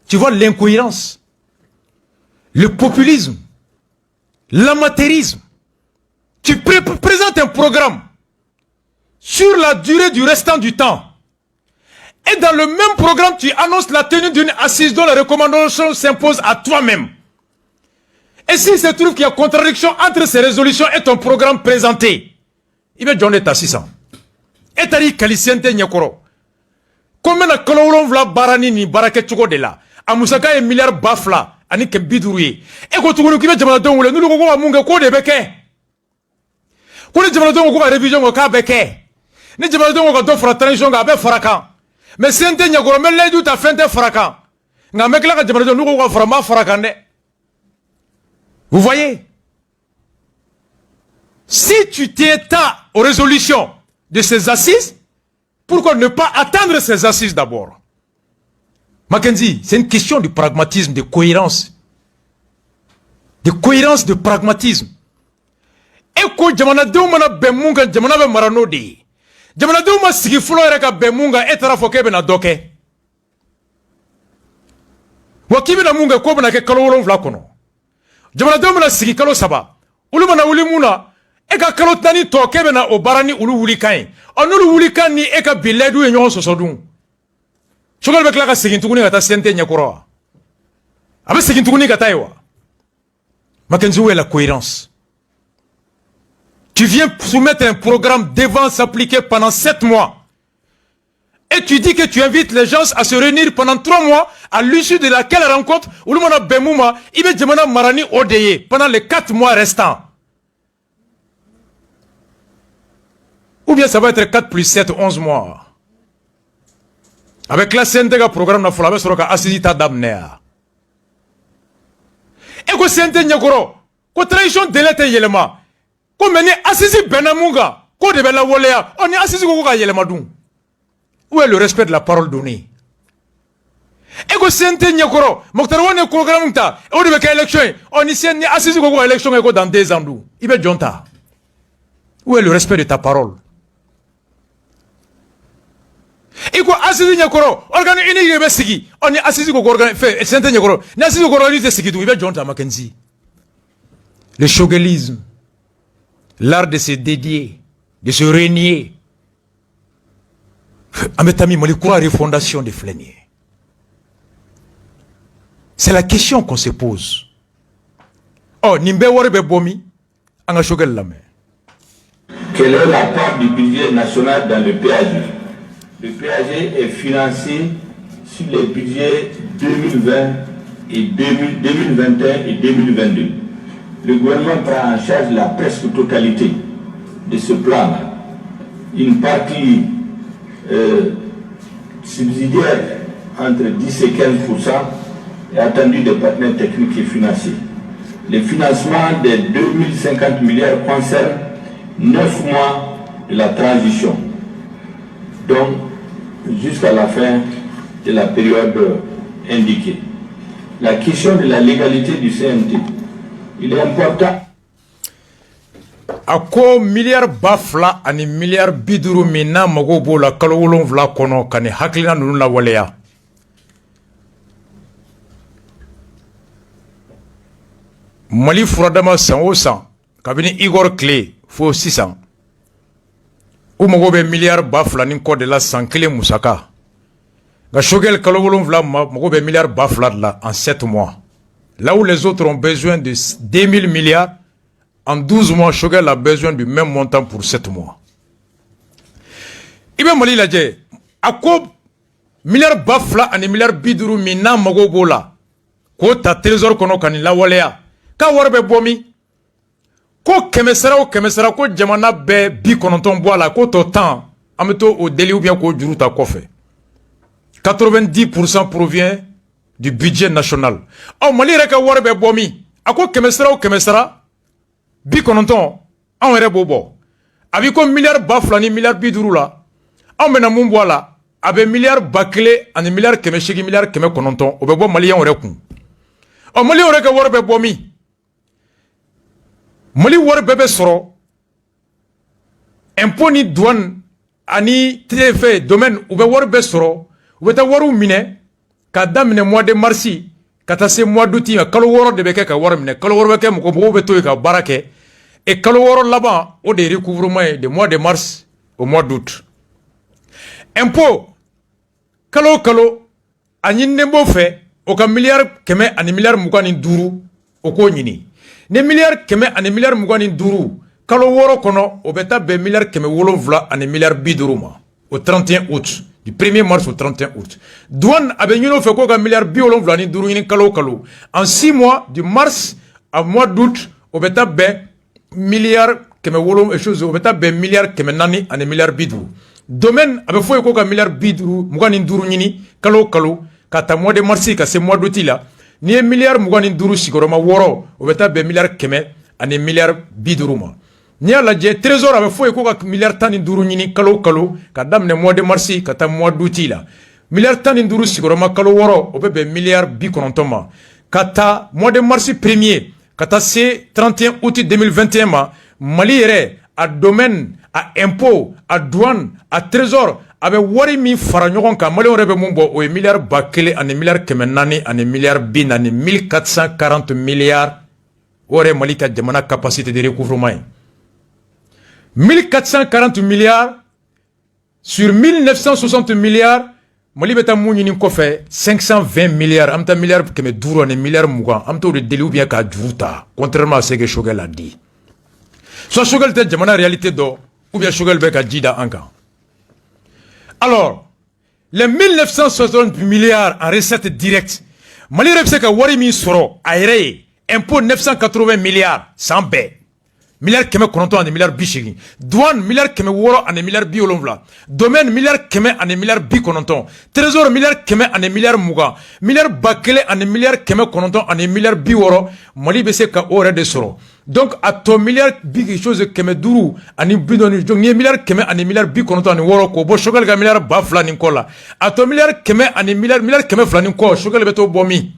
Tu vois l'incohérence, le populisme, l'amateurisme. Tu présentes un programme sur la durée du restant du temps. Et dans le même programme, tu annonces la tenue d'une assise dont les recommandations s'imposent à toi-même. Et s'il se trouve qu'il y a contradiction entre ces résolutions et ton programme présenté, il va donner ta 600. Et t'as dit Kalisiente Nyakoro. Combien de kolowron vla barani ni barake chuko de la? Amusaka e milliard bafla, ani ke bidouye. Et quand tu veux qu'il y ait des gens nous le gogo amunga ko de beke. Ko de jamana dongo ko révision ko beke. Ni jamana dongo ko do fra transition ga be farakan. Mais Sente Nyakoro me lay du ta fente farakan. Nga mekla ka jamana dongo ko frama farakan de. Vous voyez? Si tu t'étends aux résolutions de ces assises, pourquoi ne pas attendre ces assises d'abord? Mackenzie, c'est une question de pragmatisme, de cohérence. De cohérence, de pragmatisme. Et que jamana deumana bemunga jamana be marano de. Jamana deuma sigi fulo reka bemunga etara foke be na doke. Wakibi na munga ko bana ke kalo 7 kono. Jamana deumana sigi kalo 7. Ulu mana wuli muna e ka kalo tani to kebe na obarani ulu wuli kan. Onulu wuli kan ni e ka biledu e nyon sosodun. Choguel be kla ka sigi tuguni ka ta Sente Nyakoro. Abe sigi tuguni ka ta ewa. Mackenzie, où est la cohérence? Tu viens soumettre un programme devant s'appliquer pendant 7 mois. Et tu dis que tu invites les gens à se réunir pendant 3 mois, à l'issue de laquelle rencontre, Ouloumana Bemouma, Ibe Djemana Marani Odeye, pendant les 4 mois restants. Ou bien ça va être 4 plus 7, 11 mois. Avec la CNTG programme, na folabe soroka asisita damnea. Et que Sente Nyakoro, que tradition délète yelema, que meni assisi benamunga, que de bela wolea, on est assisi koka yelema dun. Où est le respect de la parole donnée? Et que Sente Nyakoro, Mokhtarwane programme ta, on devait qu'à élection, on y s'est assisi koka élection et dans 2 ans dou. Il va jonta. Où est le respect de ta parole? Et quoi, assisi Nyakoro, organe unique be sigi, on est assisi koka organe fait Sente Nyakoro, ni assisi koka organe sigi dou, il va jonta Mackenzie. Le choguelisme, l'art de se dédier, de se régner. Ametami Malikoura refondation des Fléniers. C'est la question qu'on se pose. Oh, Nimbe Warebe Bomi, Anga Chogel Lame. Quelle est la part du budget national dans le PAG? Le PAG est financé sur les budgets 2020 et 2021 et 2022. Le gouvernement prend en charge la presque totalité de ce plan. Une partie subsidiaire entre 10 et 15% est attendue des partenaires techniques et financiers. Le financement des 2050 milliards concerne 9 mois de la transition, donc jusqu'à la fin de la période indiquée. La question de la légalité du CNT, il est important. Ako milliard bafla ani milliard biduru mina magobo la kalo 7 kono kani haklina nunu la waleya. Mali furadama 100 kabini Igor Clé fo 600. Ou magobe milliard bafla ni code la 100 musaka. Ga Choguel kalo 7 magobe milliard bafla la en 7 mois. Là où les autres ont besoin de 2000 milliards, en 12 mois, Choguel a besoin du même montant pour 7 mois. Ibn Mali l'a dit, à quoi milliard bafla ani milliard biduru mina mago bola ko ta trésor kono kan la waleya ka warbe bomi ko kemesara ko jamana be bi kononton boala ko to temps ameto au délit ou bien ko juruta kofe 90% provient du budget national aw mali reka warbe bomi ako kemesara bi kononton an were bobo abi ko milliard bafla ni milliard biduru la aw mena mun boala abe milliard bakle ani milliard kemeshigi milliard keme kononton o be bo malien wore kun o malien wore ka wore be bomi mali wore bebe soro impôt ni douane ani TF domaine o be wore be soro o be ta woru mine ka damine mois de mars ka ta se mois d'août kalo woro de be ke ka wore mine kalo woro be ke mo bo be to ka barake et kalo woro laban o de recouvrement de mois de mars au mois d'août impôt kalo ani nembo fe o ka milliard keme ani milliard mugani duru o ko nyini ne milliard keme ani milliard mugani duru kalo woro kono o beta be milliard keme wolonvla ani milliard biduru ma au 31 août du 1er mars au 31 août douane abe nyino fe ko ka milliard bi wolonvla ni duru ni kalo en 6 mois du mars à mois d'août o beta be milliard keme wolon et chose o beta be milliard keme nani ani milliard biduru domaine abe foye ko ka milliard biduru mugani duru nyini kalo kata mois de mars ka se mois d'août la ni milliard mugani duru sigoroma woro o beta be milliard keme ani milliard biduru ma ni ala je trésor abe foye ko ka milliard tani duru nyini kalo ka damne mois de mars kata mois d'août la milliard tani duru sigoroma kalo woro o be milliard bi konontoma kata mois de mars premier kata se 31 août 2021 ma mali yere a domaine a impôt a douane a trésor abe wari mi fara ɲɔgɔn kan mali yɛrɛ bɛ mun bɔ o ye milliard ba kelen ani milliard kɛmɛ naani ani milliard bi naani 1440 milliards o yɛrɛ mali ka jamana capacité de recouvrement ye 1440 milliards sur 1960 milliards mali bɛ taa mun ɲini kɔfɛ 520 milliards an bɛ taa milliard kɛmɛ duuru ani milliard mugan an bɛ taa o de deli ou bien k'a juru ta contrairement à ce que Choguel a dit soit Choguel tɛ jamana réalité dɔ ou bien Choguel bɛ ka ji da an kan. Alors, les 1960 milliards en recettes directes, Mali yɛrɛ bɛ se ka wari min sɔrɔ a yɛrɛ ye impôt 980 milliards san bɛɛ milliard kɛmɛ kɔnɔntɔn ani milliard bi segin douane milliard kɛmɛ wɔɔrɔ ani milliard bi wolonwula domaine milliard kɛmɛ ani milliard bi kɔnɔntɔn trésor milliard kɛmɛ ani milliard mugan milliard ba kelen ani milliard kɛmɛ kɔnɔntɔn ani milliard bi wɔɔrɔ Mali bɛ se ka o yɛrɛ de sɔrɔ donc a tɔ milliard bi quelque chose kɛmɛ duuru ani bi naani donc n'i ye milliard kɛmɛ ani milliard bi kɔnɔntɔn ani wɔɔrɔ k'o bɔ Choguel ka milliard ba fila nin kɔ la a tɔ milliard kɛmɛ ani milliard kɛmɛ fila nin kɔ Choguel bɛ t'o bɔ min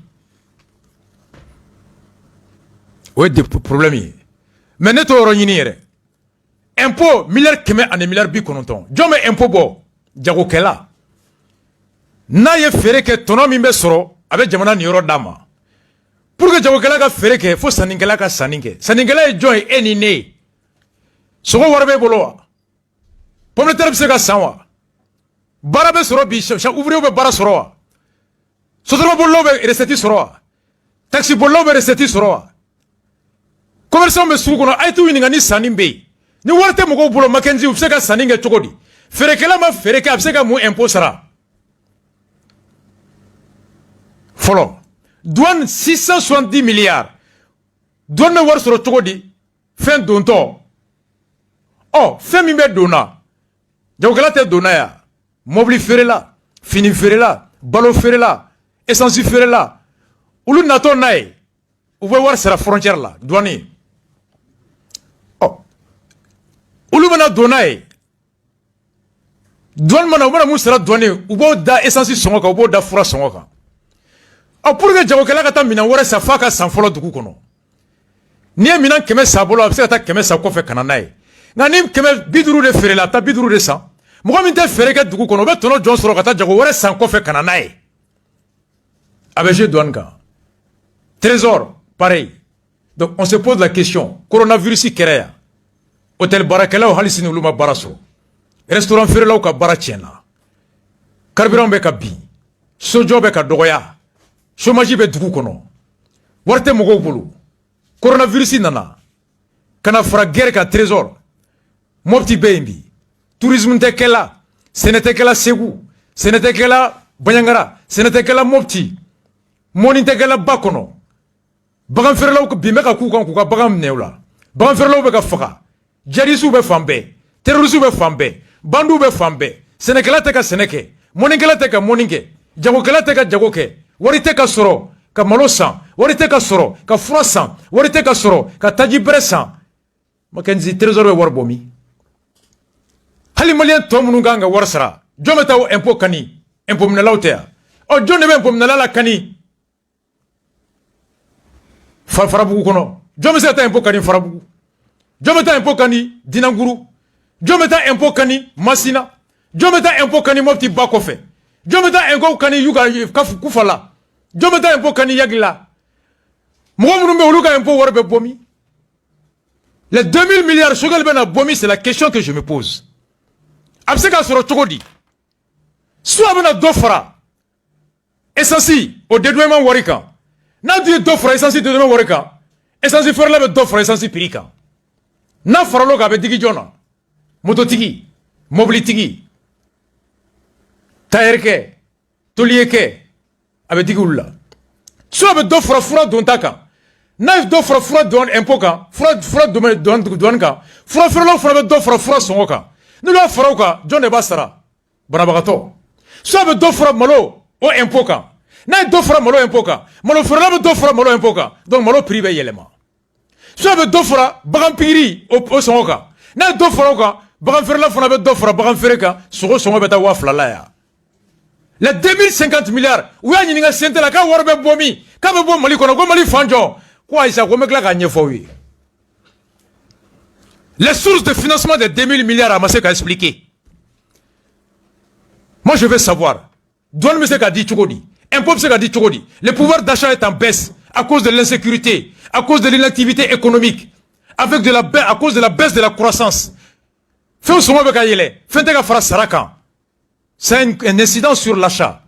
o ye problème ye mais ne t'o yɔrɔ ɲini yɛrɛ impôt milliard kɛmɛ ani milliard bi kɔnɔntɔn jɔn bɛ impôt bɔ jagokɛla n'a ye feere kɛ tɔnɔ min bɛ sɔrɔ a bɛ jamana nin yɔrɔ d'a ma pour que jagokɛla ka feere kɛ fo sannikɛla ka sanni kɛ sannikɛla ye jɔn ye e ni ne ye sogo wari b'e bolo wa pomme de terre bɛ se ka san wa baara bɛ sɔrɔ bi ouvrier bɛ baara sɔrɔ wa sotarama bolilaw bɛ recette sɔrɔ wa taxi bolilaw bɛ recette sɔrɔ wa commerçant bɛ sugu kɔnɔ a ye t'u ɲininka ni sanni bɛ yen ni wari tɛ mɔgɔw bolo Mackenzie u bɛ se ka sanni kɛ cogo di feerekɛla ma feere kɛ a bɛ se ka mun impôt sara fɔlɔ douane 670 milliards douane bɛ wari sɔrɔ cogo di fɛn dontɔ ɔ fɛn min bɛ donna jagokɛla tɛ donna yan mobili feerela fini feerela balo feerela essence feerela olu natɔ n'a ye u bɛ wari sara frontière la douane olu bɛna don n'a ye douane mana u bɛna mun sara douane u b'o da essence sɔngɔ kan u b'o da fura sɔngɔ kan pour que jagokɛla ka taa minɛn wɛrɛ san f'a ka san fɔlɔ dugu kɔnɔ n'i ye minɛn 100 san a bolo a bɛ se ka taa 100 san kɔfɛ ka na n'a ye nka ni 150 de feerela a bɛ taa 50 de san mɔgɔ min tɛ feere kɛ dugu kɔnɔ o bɛ tɔnɔ jɔn sɔrɔ ka taa jago wɛrɛ san kɔfɛ ka na n'a ye a bɛ jouer douane kan trésor pareil donc on se pose la question coronavirus kɛra yan hôtel baarakɛlaw hali sini olu ma baara sɔrɔ restaurant feerelaw ka baara tiɲɛna carburant bɛ ka bin sojɔ bɛ ka dɔgɔya chômage bɛ dugu kɔnɔ wari tɛ mɔgɔw bolo coronavirus nana ka na fara guerre kan trésor mɔpti bɛ yen bi tourisme tɛ kɛla sɛnɛ tɛ kɛla segu sɛnɛ tɛ kɛla Banyangara, Senateka Mopti, Monitegala Bakono, Bagan Ferlo, Bimeka Kukan Kuka Bagam Neula, Bagan Ferlo Beka Faka, Jarisu be Fambe, Terusu be Fambe, Bandu be Fambe, Senekala teka Seneke, Monikala teka Monike, Jagokala teka Jagoke, Wariteka Soro, Ka Malosan, Wariteka Soro, Ka Frosan, Wariteka Soro, Ka Taji Bresan, Mackenzie Trésor Warbomi. Hali Malien Tomunuganga Warsara, Jometa Empo Kani, Empo Mnalautea, O John Empo Mnalala Kani. Farabugu kono, Jometa Empo Kani Farabugu, Jometa Empo Kani Dinanguru, Jometa Empo Kani Masina, Jometa Empo Kani Mopti Bakofe, Jometa Empo Kani Yuga Kufala, Jometa Empo Kani Yagila, Mouamoumbe Oluka Empo Warbe Bomi. Les 2000 milliards Chogal Ben Bomi, c'est la question que je me pose. Abseka Soro Chokodi, soit Ben Dofra, essentiel au dédouanement Warika. Na di dofra essentiel dédouanement Warika, essentiel faire la dofra essentiel Pirika. Na faraloga avec Digi Jona, Mototigi, Mobilitigi, Taerke, Tolieke, avec Digula. Soit avec dofra Fura Dontaka. Naif d'offre froid douane impoka, froid douane ka, froid ferlo froid d'offre froid songoka. Nous la faroka, John Ebasara, Banabagato. Soit d'offre malo, o impoka. Naif d'offre malo impoka, malo ferlo d'offre malo impoka, donc malo privé yelema. Soit d'offre bagampiri au songoka. Naif d'offre oka, bagamferla fona d'offre bagamfereka, songo beta waflalaya. Les 2050 milliards, où y'a une sente la ka warbe bomi, ka be bom mali kono, go mali fanjo. Les sources de financement de 2000 milliards à Maseka expliqué. Moi je veux savoir. Douane Maseka dit Chokodi. Impôt Maseka dit Chokodi. Le pouvoir d'achat est en baisse à cause de l'insécurité, à cause de l'inactivité économique, à cause de la baisse de la croissance. C'est un incident sur l'achat.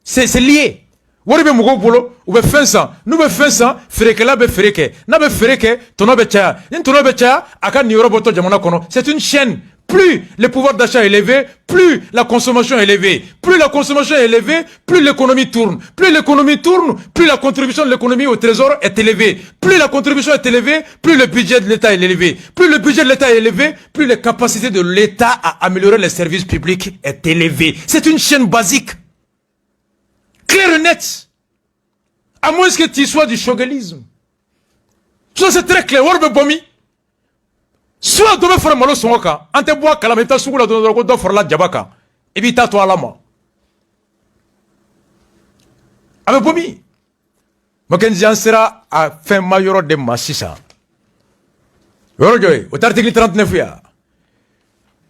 C'est lié. Waribe mugo bolo ube fensa nube fensa fereke la be fereke na be fereke tono be cha in tono be cha aka ni roboto jamana kono. C'est une chaîne. Plus le pouvoir d'achat est élevé, plus la consommation est élevée. Plus la consommation est élevée, plus l'économie tourne. Plus l'économie tourne, plus la contribution de l'économie au trésor est élevée. Plus la contribution est élevée, plus le budget de l'État est élevé. Plus le budget de l'État est élevé, plus les capacités de l'État à améliorer les services publics est élevée. C'est une chaîne basique. Clair et net. À moins que tu sois du chogalisme. Ça c'est très clair. Warbe bomi. Soit tu veux faire malo songoka, ante bois kalameta sugula do faire la jabaka. Evita to alama. Avec bomi. Mackenzie en sera à fin major de Massissa. Yorojoy, au article 39 ya.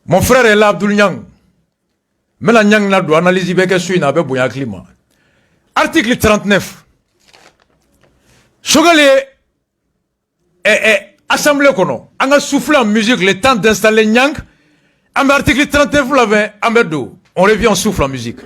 Mon frère est là, Abdul Nyang. Mais la Nyang n'a doit analyser avec suina avec bouya climat. Article 39. Chogale est assemblée kono. On a soufflé en musique le temps d'installer Nyang. En article 39 on revient, on souffle en musique.